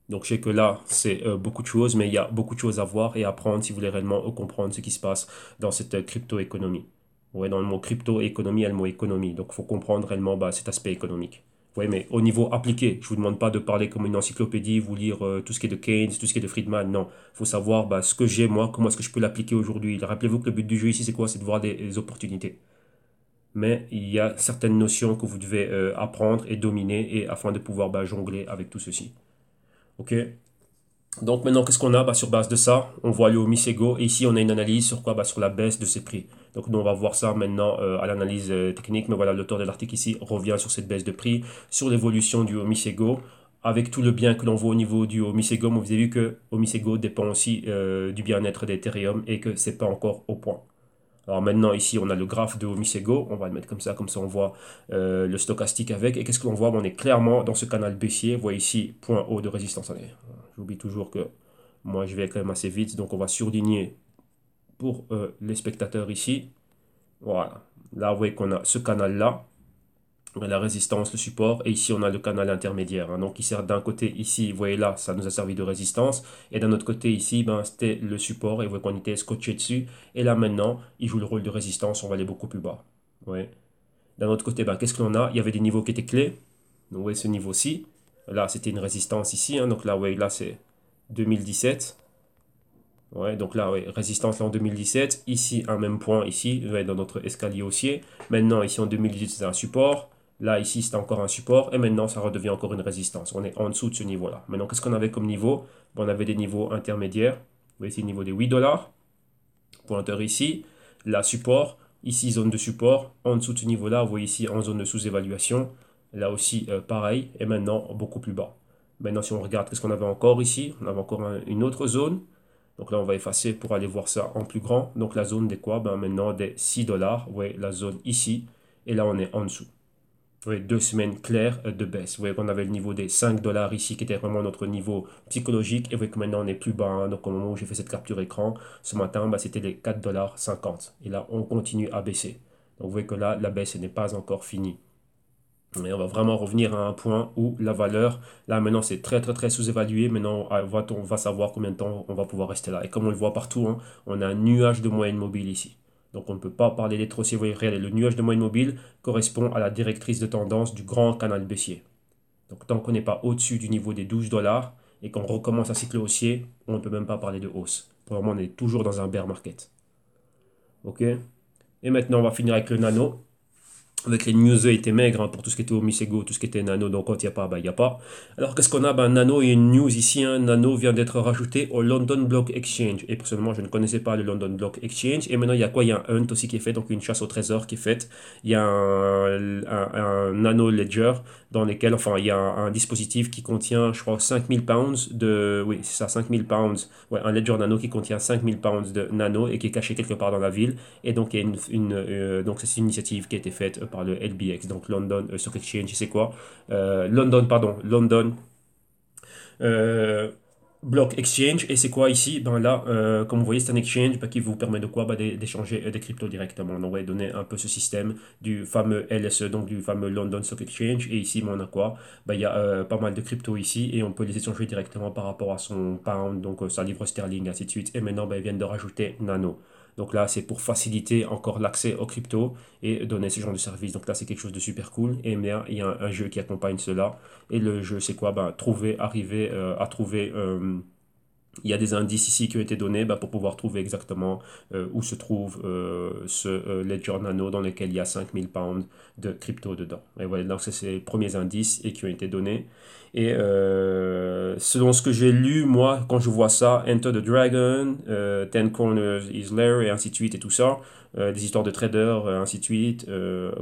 Donc je sais que là, c'est beaucoup de choses, mais il y a beaucoup de choses à voir et à apprendre si vous voulez réellement comprendre ce qui se passe dans cette crypto-économie. Ouais, dans le mot crypto-économie, il y a le mot économie. Donc il faut comprendre réellement cet aspect économique. Oui, mais au niveau appliqué, je ne vous demande pas de parler comme une encyclopédie, vous lire tout ce qui est de Keynes, tout ce qui est de Friedman. Non, il faut savoir ce que j'ai moi, comment est-ce que je peux l'appliquer aujourd'hui. Rappelez-vous que le but du jeu ici, c'est quoi? C'est de voir des opportunités. Mais il y a certaines notions que vous devez apprendre et dominer et afin de pouvoir jongler avec tout ceci. Ok. Donc maintenant, qu'est-ce qu'on a? Sur base de ça, on voit le Omisego. Et ici, on a une analyse sur quoi? Sur la baisse de ses prix. Donc nous, on va voir ça maintenant à l'analyse technique. Mais voilà, l'auteur de l'article ici revient sur cette baisse de prix, sur l'évolution du Omisego. Avec tout le bien que l'on voit au niveau du Omisego, vous avez vu que Omisego dépend aussi du bien-être d'Ethereum et que c'est pas encore au point. Alors maintenant, ici, on a le graphe de Omisego. On va le mettre comme ça on voit le stochastique avec. Et qu'est-ce que l'on voit? On est clairement dans ce canal baissier. Vous voyez ici, point haut de résistance. Allez, j'oublie toujours que moi, je vais quand même assez vite. Donc, on va surligner pour les spectateurs ici. Voilà. Là, vous voyez qu'on a ce canal-là, la résistance, le support, et ici on a le canal intermédiaire, hein. Donc il sert d'un côté ici, vous voyez là, ça nous a servi de résistance, et d'un autre côté ici, c'était le support, et vous voyez qu'on était scotché dessus, et là maintenant, il joue le rôle de résistance, on va aller beaucoup plus bas. Ouais. D'un autre côté, qu'est-ce que l'on a? Il y avait des niveaux qui étaient clés, donc vous voyez ce niveau-ci, là c'était une résistance ici, hein. Donc là, vous voyez, là c'est 2017, ouais, donc là, ouais, résistance là en 2017, ici un même point, ici, ouais, dans notre escalier haussier, maintenant ici en 2018 c'est un support, là, ici, c'est encore un support. Et maintenant, ça redevient encore une résistance. On est en dessous de ce niveau-là. Maintenant, qu'est-ce qu'on avait comme niveau? On avait des niveaux intermédiaires. Vous voyez ici, le niveau des 8 dollars. Pointeur ici. Là, support. Ici, zone de support. En dessous de ce niveau-là, vous voyez ici, en zone de sous-évaluation. Là aussi, pareil. Et maintenant, beaucoup plus bas. Maintenant, si on regarde, qu'est-ce qu'on avait encore ici? On avait encore une autre zone. Donc là, on va effacer pour aller voir ça en plus grand. Donc la zone des quoi? Maintenant, des 6 dollars. Vous voyez la zone ici. Et là, on est en dessous. Oui, 2 semaines claires de baisse. Vous voyez qu'on avait le niveau des 5 dollars ici qui était vraiment notre niveau psychologique. Et vous voyez que maintenant on est plus bas, hein. Donc au moment où j'ai fait cette capture écran, ce matin, c'était les 4,50 $. Et là, on continue à baisser. Donc vous voyez que là, la baisse n'est pas encore finie. Mais on va vraiment revenir à un point où la valeur, là maintenant c'est très très très sous-évalué. Maintenant on va savoir combien de temps on va pouvoir rester là. Et comme on le voit partout, hein, on a un nuage de moyenne mobile ici. Donc on ne peut pas parler d'être haussier. Vous voyez, regardez, le nuage de moyenne mobile correspond à la directrice de tendance du grand canal baissier. Donc tant qu'on n'est pas au-dessus du niveau des 12 dollars et qu'on recommence un cycle haussier, on ne peut même pas parler de hausse. Pour le moment, on est toujours dans un bear market. Ok. Et maintenant, on va finir avec le nano. avec les news étaient maigres hein, pour tout ce qui était Omisego, tout ce qui était Nano, donc quand il n'y a pas, bah il n'y a pas. Alors qu'est-ce qu'on a? Ben, Nano, il y a une news ici, hein. Nano vient d'être rajouté au London Block Exchange. Et personnellement, je ne connaissais pas le London Block Exchange. Et maintenant, il y a quoi? Il y a un hunt aussi qui est fait, donc une chasse au trésor qui est faite. Il y a un Nano Ledger dans lequel, enfin, il y a un dispositif qui contient, je crois, 5000 pounds de, oui, c'est ça, 5000 pounds, ouais, un Ledger Nano qui contient 5000 pounds de Nano et qui est caché quelque part dans la ville. Et donc, il y a donc c'est une initiative qui a été faite par le LBX, donc London Stock Exchange, c'est quoi? London, pardon, London euh, Block Exchange. Et c'est quoi ici? Ben là, comme vous voyez, c'est un exchange qui vous permet de quoi? Ben, d'échanger des cryptos directement. Donc, on va donner un peu ce système du fameux LSE, donc du fameux London Stock Exchange. Et ici, ben, on a quoi? Ben, il y a pas mal de cryptos ici et on peut les échanger directement par rapport à son pound, donc sa livre sterling, ainsi de suite. Et maintenant, ben, ils viennent de rajouter Nano. Donc là, c'est pour faciliter encore l'accès aux cryptos et donner ce genre de service. Donc là, c'est quelque chose de super cool. Et bien, il y a un jeu qui accompagne cela. Et le jeu, c'est quoi? Ben, arriver à trouver. Il y a des indices ici qui ont été donnés ben, pour pouvoir trouver exactement où se trouve ce Ledger Nano dans lequel il y a 5000 pounds de crypto dedans. Et voilà, donc c'est les premiers indices et qui ont été donnés. Et selon ce que j'ai lu, moi, quand je vois ça, Enter the Dragon, Ten Corners is Lair et ainsi de suite et tout ça, des histoires de traders, ainsi de suite,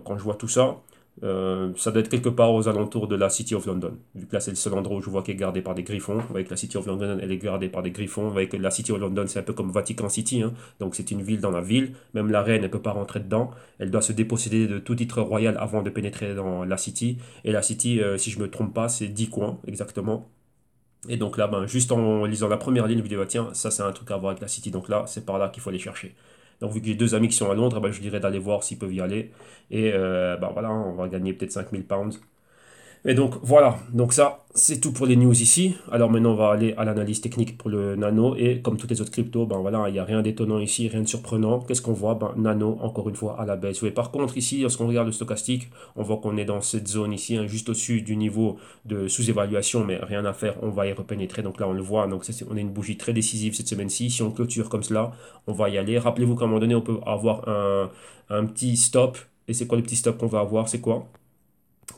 quand je vois tout ça, ça doit être quelque part aux alentours de la City of London. Vu que là, c'est le seul endroit où je vois qu'elle est gardée par des griffons. Vous voyez que la City of London, elle est gardée par des griffons. Vous voyez que la City of London, c'est un peu comme Vatican City, hein. Donc, c'est une ville dans la ville. Même la reine, elle ne peut pas rentrer dedans. Elle doit se déposséder de tout titre royal avant de pénétrer dans la City. Et la City, si je ne me trompe pas, c'est 10 coins, exactement. Et donc là, ben, juste en lisant la première ligne, je me dis, bah, tiens, ça c'est un truc à voir avec la City. Donc là, c'est par là qu'il faut aller chercher. Donc vu que j'ai deux amis qui sont à Londres, ben, je dirais d'aller voir s'ils peuvent y aller. Et ben, voilà, on va gagner peut-être 5000 pounds. Et donc voilà, donc ça c'est tout pour les news ici. Alors maintenant on va aller à l'analyse technique pour le nano et comme toutes les autres cryptos, ben voilà, il n'y a rien d'étonnant ici, rien de surprenant. Qu'est-ce qu'on voit? Ben nano encore une fois à la baisse. Oui, par contre ici, lorsqu'on regarde le stochastique, on voit qu'on est dans cette zone ici, hein, juste au-dessus du niveau de sous-évaluation, mais rien à faire, on va y repénétrer. Donc là on le voit, donc on a une bougie très décisive cette semaine-ci. Si on clôture comme cela, on va y aller. Rappelez-vous qu'à un moment donné, on peut avoir un petit stop. Et c'est quoi le petit stop qu'on va avoir? C'est quoi?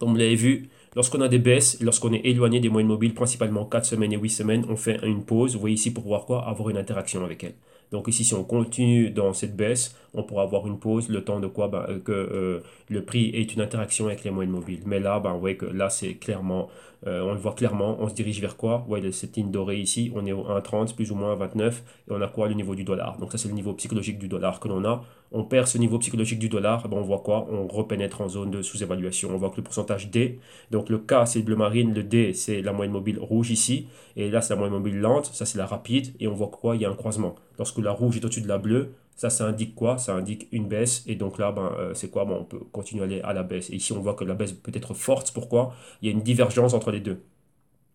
Comme vous l'avez vu, lorsqu'on a des baisses, lorsqu'on est éloigné des moyennes mobiles, principalement 4 semaines et 8 semaines, on fait une pause. Vous voyez ici pour voir quoi? Avoir une interaction avec elle. Donc ici, si on continue dans cette baisse, on pourra avoir une pause, le temps de quoi? Ben, que le prix ait une interaction avec les moyennes mobiles. Mais là, ben, vous voyez que là, c'est clairement, on le voit clairement, on se dirige vers quoi? Vous voyez cette ligne dorée ici, on est au 1,30, plus ou moins 29, et on a quoi? Le niveau du dollar. Donc ça, c'est le niveau psychologique du dollar que l'on a. On perd ce niveau psychologique du dollar, ben on voit quoi? On repénètre en zone de sous-évaluation. On voit que le pourcentage D, donc le K c'est le bleu marine, le D c'est la moyenne mobile rouge ici, et là c'est la moyenne mobile lente, ça c'est la rapide, et on voit quoi? Il y a un croisement. Lorsque la rouge est au-dessus de la bleue, ça indique quoi? Ça indique une baisse, et donc là ben, c'est quoi? Ben, on peut continuer à aller à la baisse. Et ici on voit que la baisse peut être forte, pourquoi? Il y a une divergence entre les deux.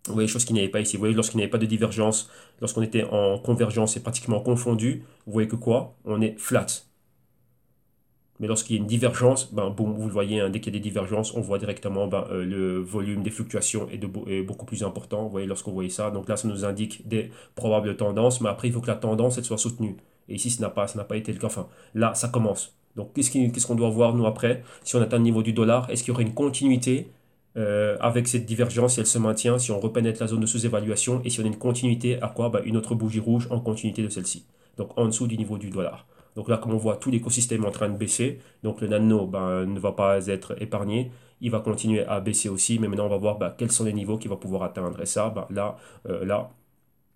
Vous voyez, chose qu'il n'y avait pas ici. Vous voyez, lorsqu'il n'y avait pas de divergence, lorsqu'on était en convergence et pratiquement confondu, vous voyez que quoi? On est flat. Mais lorsqu'il y a une divergence, ben, boum, vous le voyez, hein, dès qu'il y a des divergences, on voit directement ben, le volume des fluctuations est beaucoup plus important. Vous voyez, lorsqu'on voit ça, donc là, ça nous indique des probables tendances, mais après, il faut que la tendance, elle soit soutenue. Et ici, ça n'a pas été le cas. Enfin, là, ça commence. Donc, qu'est-ce qu'on doit voir, nous, après? Si on atteint le niveau du dollar, est-ce qu'il y aura une continuité avec cette divergence, si elle se maintient, si on repénètre la zone de sous-évaluation, et si on a une continuité, à quoi? Ben, une autre bougie rouge en continuité de celle-ci. Donc, en dessous du niveau du dollar. Donc là, comme on voit, tout l'écosystème est en train de baisser. Donc le nano ben, ne va pas être épargné. Il va continuer à baisser aussi. Mais maintenant, on va voir ben, quels sont les niveaux qu'il va pouvoir atteindre. Et ça, ben, là,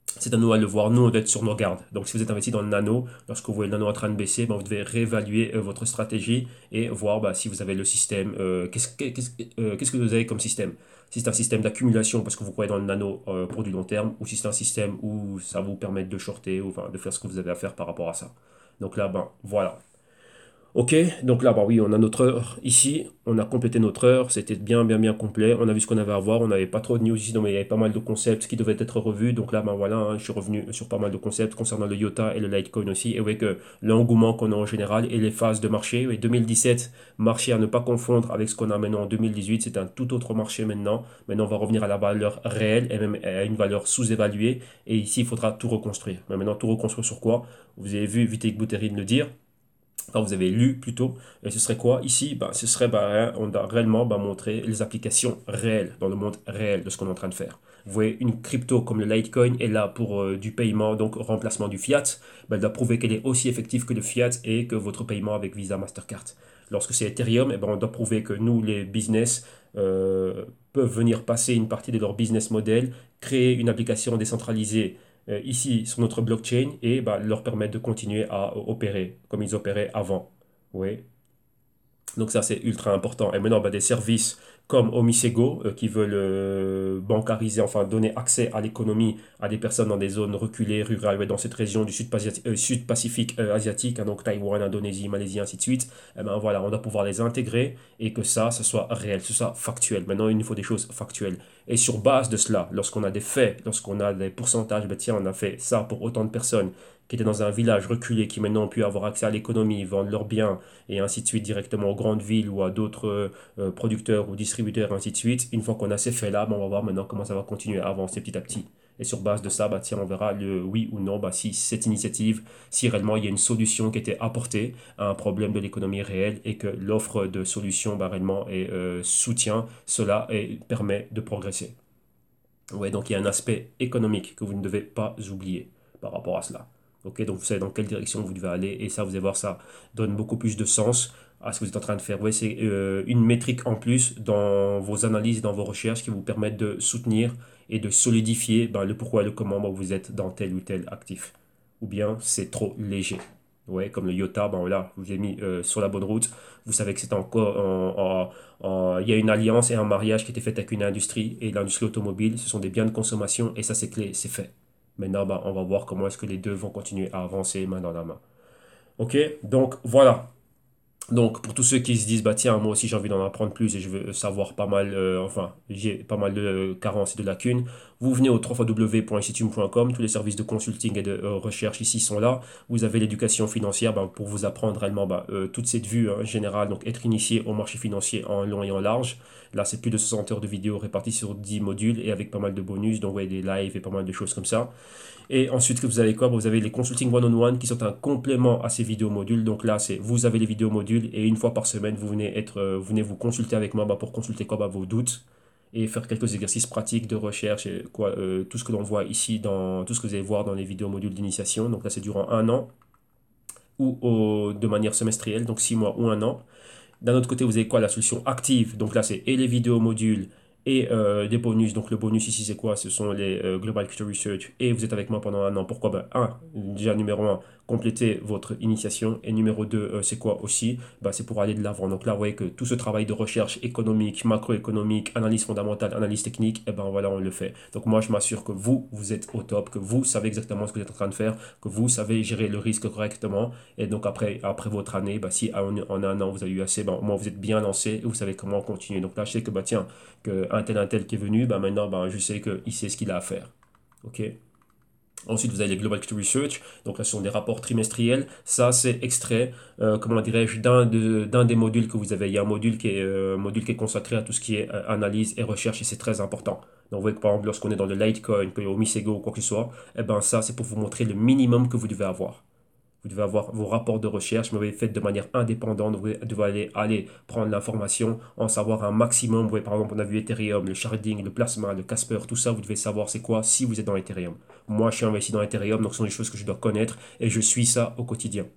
c'est à nous à le voir. Nous, on doit être sur nos gardes. Donc si vous êtes investi dans le nano, lorsque vous voyez le nano en train de baisser, ben, vous devez réévaluer votre stratégie et voir ben, si vous avez le système. Qu'est-ce que vous avez comme système? Si c'est un système d'accumulation parce que vous croyez dans le nano pour du long terme, ou si c'est un système où ça vous permet de shorter ou enfin, de faire ce que vous avez à faire par rapport à ça. Donc là, ben voilà. Ok, donc là, bah oui, on a notre heure ici. On a complété notre heure. C'était bien, bien, bien complet. On a vu ce qu'on avait à voir. On n'avait pas trop de news ici, donc il y avait pas mal de concepts qui devaient être revus. Donc là, ben voilà, hein, je suis revenu sur pas mal de concepts concernant le IOTA et le Litecoin aussi. Et oui, que l'engouement qu'on a en général et les phases de marché. Oui, 2017, marché à ne pas confondre avec ce qu'on a maintenant en 2018. C'est un tout autre marché maintenant. Maintenant, on va revenir à la valeur réelle et même à une valeur sous-évaluée. Et ici, il faudra tout reconstruire. Mais maintenant, tout reconstruire sur quoi? Vous avez vu Vitalik Buterin le dire. Enfin, vous avez lu plutôt, et ce serait quoi ici? Ce serait, on doit réellement montrer les applications réelles, dans le monde réel de ce qu'on est en train de faire. Vous voyez, une crypto comme le Litecoin est là pour du paiement, donc remplacement du fiat. Elle doit prouver qu'elle est aussi effective que le fiat et que votre paiement avec Visa, Mastercard. Lorsque c'est Ethereum, on doit prouver que nous, les business, peuvent venir passer une partie de leur business model, créer une application décentralisée ici sur notre blockchain et leur permettre de continuer à opérer comme ils opéraient avant. Oui. Donc ça, c'est ultra important. Et maintenant, des services comme Omisego qui veulent bancariser, enfin donner accès à l'économie à des personnes dans des zones reculées, rurales, ouais, dans cette région du Sud-Pacifique asiatique, hein, donc Taïwan, Indonésie, Malaisie, ainsi de suite. Voilà, on doit pouvoir les intégrer et que ça soit réel, que ce soit factuel. Maintenant, il nous faut des choses factuelles. Et sur base de cela, lorsqu'on a des faits, lorsqu'on a des pourcentages, tiens, on a fait ça pour autant de personnes qui étaient dans un village reculé, qui maintenant ont pu avoir accès à l'économie, vendre leurs biens, et ainsi de suite directement aux grandes villes ou à d'autres producteurs ou distributeurs, ainsi de suite. Une fois qu'on a ces faits-là, on va voir maintenant comment ça va continuer à avancer petit à petit. Et sur base de ça, tiens, on verra le oui ou non, si cette initiative, si réellement il y a une solution qui était apportée à un problème de l'économie réelle et que l'offre de solution réellement soutient cela et permet de progresser. Ouais, donc il y a un aspect économique que vous ne devez pas oublier par rapport à cela. Ok, donc vous savez dans quelle direction vous devez aller et ça, vous allez voir, ça donne beaucoup plus de sens à ce que vous êtes en train de faire. Ouais, c'est une métrique en plus dans vos analyses, dans vos recherches qui vous permettent de soutenir et de solidifier le pourquoi et le comment vous êtes dans tel ou tel actif. Ou bien c'est trop léger. Ouais, comme le IOTA, voilà, je vous ai mis sur la bonne route. Vous savez que c'est encore il y a une alliance et un mariage qui était fait avec une industrie et l'industrie automobile, ce sont des biens de consommation et ça c'est clé, c'est fait. Maintenant, on va voir comment est-ce que les deux vont continuer à avancer main dans la main. Ok, donc voilà. Donc, pour tous ceux qui se disent, tiens, moi aussi j'ai envie d'en apprendre plus et je veux savoir pas mal, enfin, j'ai pas mal de carences et de lacunes, vous venez au www.institume.com, tous les services de consulting et de recherche ici sont là. Vous avez l'éducation financière pour vous apprendre réellement toute cette vue générale, donc être initié au marché financier en long et en large. Là, c'est plus de 60 heures de vidéos réparties sur 10 modules et avec pas mal de bonus, donc ouais, des lives et pas mal de choses comme ça. Et ensuite, que vous avez quoi? Vous avez les consulting one-on-one qui sont un complément à ces vidéos modules. Donc là, c'est vous avez les vidéos modules et une fois par semaine, vous venez vous consulter avec moi pour consulter vos doutes et faire quelques exercices pratiques de recherche et tout ce que l'on voit ici dans tout ce que vous allez voir dans les vidéos modules d'initiation. Donc là, c'est durant un an ou de manière semestrielle, donc 6 mois ou un an. D'un autre côté, vous avez quoi? La solution active. Donc là, c'est et les vidéos modules et des bonus. Donc le bonus ici, c'est quoi? Ce sont les Global Crypto Research. Et vous êtes avec moi pendant un an. Pourquoi? Déjà, numéro un, compléter votre initiation. Et numéro 2, c'est quoi aussi? C'est pour aller de l'avant. Donc là, vous voyez que tout ce travail de recherche économique, macroéconomique, analyse fondamentale, analyse technique, voilà, on le fait. Donc moi, je m'assure que vous êtes au top, que vous savez exactement ce que vous êtes en train de faire, que vous savez gérer le risque correctement. Et donc après votre année, si en un an, vous avez eu assez, moi, vous êtes bien lancé et vous savez comment continuer. Donc là, je sais que, tiens, qu'un tel qui est venu, maintenant, je sais qu'il sait ce qu'il a à faire. OK? Ensuite, vous avez les Global Crypto Research. Donc là, ce sont des rapports trimestriels. Ça, c'est extrait, comment dirais-je, d'un des modules que vous avez. Il y a un module qui est consacré à tout ce qui est analyse et recherche et c'est très important. Donc, vous voyez que par exemple, lorsqu'on est dans le Litecoin, au Misego ou quoi que ce soit, ça, c'est pour vous montrer le minimum que vous devez avoir. Vous devez avoir vos rapports de recherche, mais vous les faites de manière indépendante. Vous devez aller prendre l'information, en savoir un maximum. Vous voyez, par exemple, on a vu Ethereum, le sharding, le plasma, le Casper, tout ça, vous devez savoir c'est quoi si vous êtes dans Ethereum. Moi, je suis investi dans Ethereum, donc ce sont des choses que je dois connaître et je suis ça au quotidien. Vous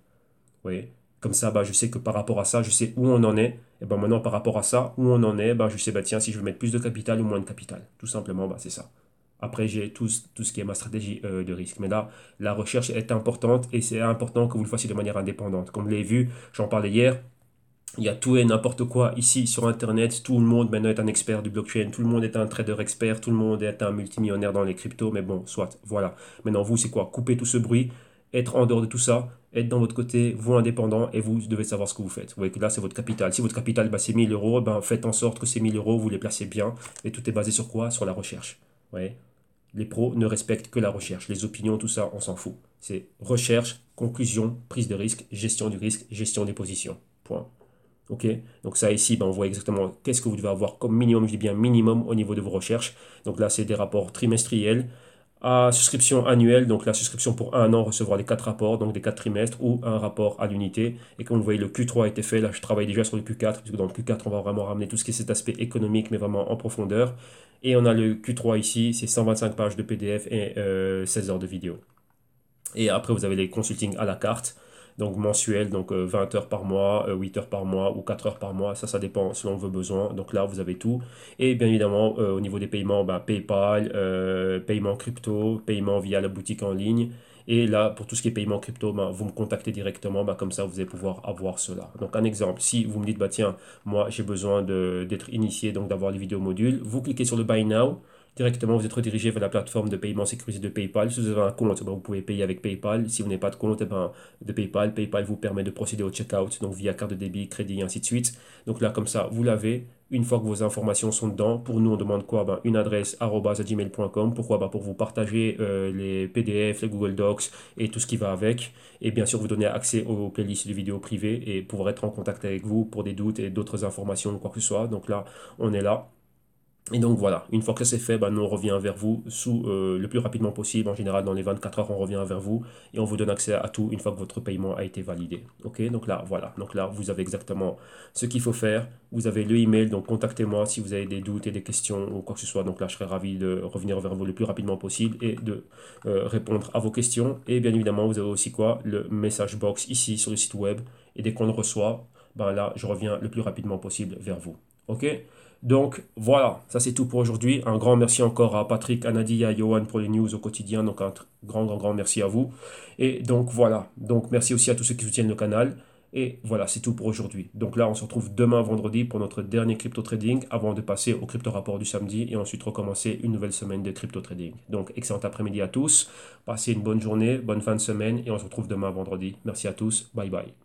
voyez? Comme ça, je sais que par rapport à ça, je sais où on en est. Et maintenant, par rapport à ça, où on en est, je sais, tiens, si je veux mettre plus de capital ou moins de capital. Tout simplement, c'est ça. Après, j'ai tout ce qui est ma stratégie de risque. Mais là, la recherche est importante et c'est important que vous le fassiez de manière indépendante. Comme vous l'avez vu, j'en parlais hier, il y a tout et n'importe quoi ici sur Internet. Tout le monde maintenant est un expert du blockchain. Tout le monde est un trader expert. Tout le monde est un multimillionnaire dans les cryptos. Mais bon, soit, voilà. Maintenant, vous, c'est quoi? Couper tout ce bruit, être en dehors de tout ça, être dans votre côté, vous indépendant, et vous devez savoir ce que vous faites. Vous voyez que là, c'est votre capital. Si votre capital, c'est 1000 euros, faites en sorte que ces 1000 euros, vous les placez bien. Et tout est basé sur quoi? Sur la recherche. Vous voyez? Les pros ne respectent que la recherche. Les opinions, tout ça, on s'en fout. C'est recherche, conclusion, prise de risque, gestion du risque, gestion des positions. Point. Ok? Donc ça ici, on voit exactement qu'est-ce que vous devez avoir comme minimum, je dis bien minimum au niveau de vos recherches. Donc là, c'est des rapports trimestriels à souscription annuelle, donc la souscription pour un an, recevoir les 4 rapports, donc des 4 trimestres ou un rapport à l'unité. Et comme vous voyez, le Q3 a été fait. Là, je travaille déjà sur le Q4, puisque dans le Q4, on va vraiment ramener tout ce qui est cet aspect économique, mais vraiment en profondeur. Et on a le Q3 ici, c'est 125 pages de PDF et 16 heures de vidéo. Et après, vous avez les consultings à la carte, donc mensuels, donc 20 heures par mois, 8 heures par mois ou 4 heures par mois. Ça dépend selon vos besoins. Donc là, vous avez tout. Et bien évidemment, au niveau des paiements, ben, PayPal, paiement crypto, paiement via la boutique en ligne. Et là, pour tout ce qui est paiement crypto, ben, vous me contactez directement, ben, comme ça vous allez pouvoir avoir cela. Donc un exemple, si vous me dites, bah, tiens, moi j'ai besoin d'être initié, donc d'avoir les vidéos modules, vous cliquez sur le Buy Now. Directement, vous êtes redirigé vers la plateforme de paiement sécurisé de PayPal. Si vous avez un compte, eh ben, vous pouvez payer avec PayPal. Si vous n'avez pas de compte, eh ben, de PayPal, PayPal vous permet de procéder au checkout, donc via carte de débit, crédit, et ainsi de suite. Donc là, comme ça, vous l'avez. Une fois que vos informations sont dedans, pour nous, on demande quoi? Ben, une adresse @gmail.com. Pourquoi? Ben, pour vous partager les PDF, les Google Docs et tout ce qui va avec. Et bien sûr, vous donner accès aux playlists de vidéos privées et pouvoir être en contact avec vous pour des doutes et d'autres informations ou quoi que ce soit. Donc là, on est là. Et donc voilà, une fois que c'est fait, ben, nous on revient vers vous le plus rapidement possible. En général, dans les 24 heures, on revient vers vous et on vous donne accès à tout une fois que votre paiement a été validé. Ok, donc là, voilà. Donc là, vous avez exactement ce qu'il faut faire. Vous avez le email, donc contactez-moi si vous avez des doutes et des questions ou quoi que ce soit. Donc là, je serai ravi de revenir vers vous le plus rapidement possible et de répondre à vos questions. Et bien évidemment, vous avez aussi quoi? Le message box ici sur le site web. Et dès qu'on le reçoit, ben là, je reviens le plus rapidement possible vers vous. Ok? Donc voilà, ça c'est tout pour aujourd'hui. Un grand merci encore à Patrick, à Nadia, à Johan pour les news au quotidien. Donc un grand merci à vous. Et donc voilà, donc merci aussi à tous ceux qui soutiennent le canal. Et voilà, c'est tout pour aujourd'hui. Donc là, on se retrouve demain vendredi pour notre dernier crypto trading avant de passer au crypto rapport du samedi et ensuite recommencer une nouvelle semaine de crypto trading. Donc excellent après-midi à tous. Passez une bonne journée, bonne fin de semaine et on se retrouve demain vendredi. Merci à tous. Bye bye.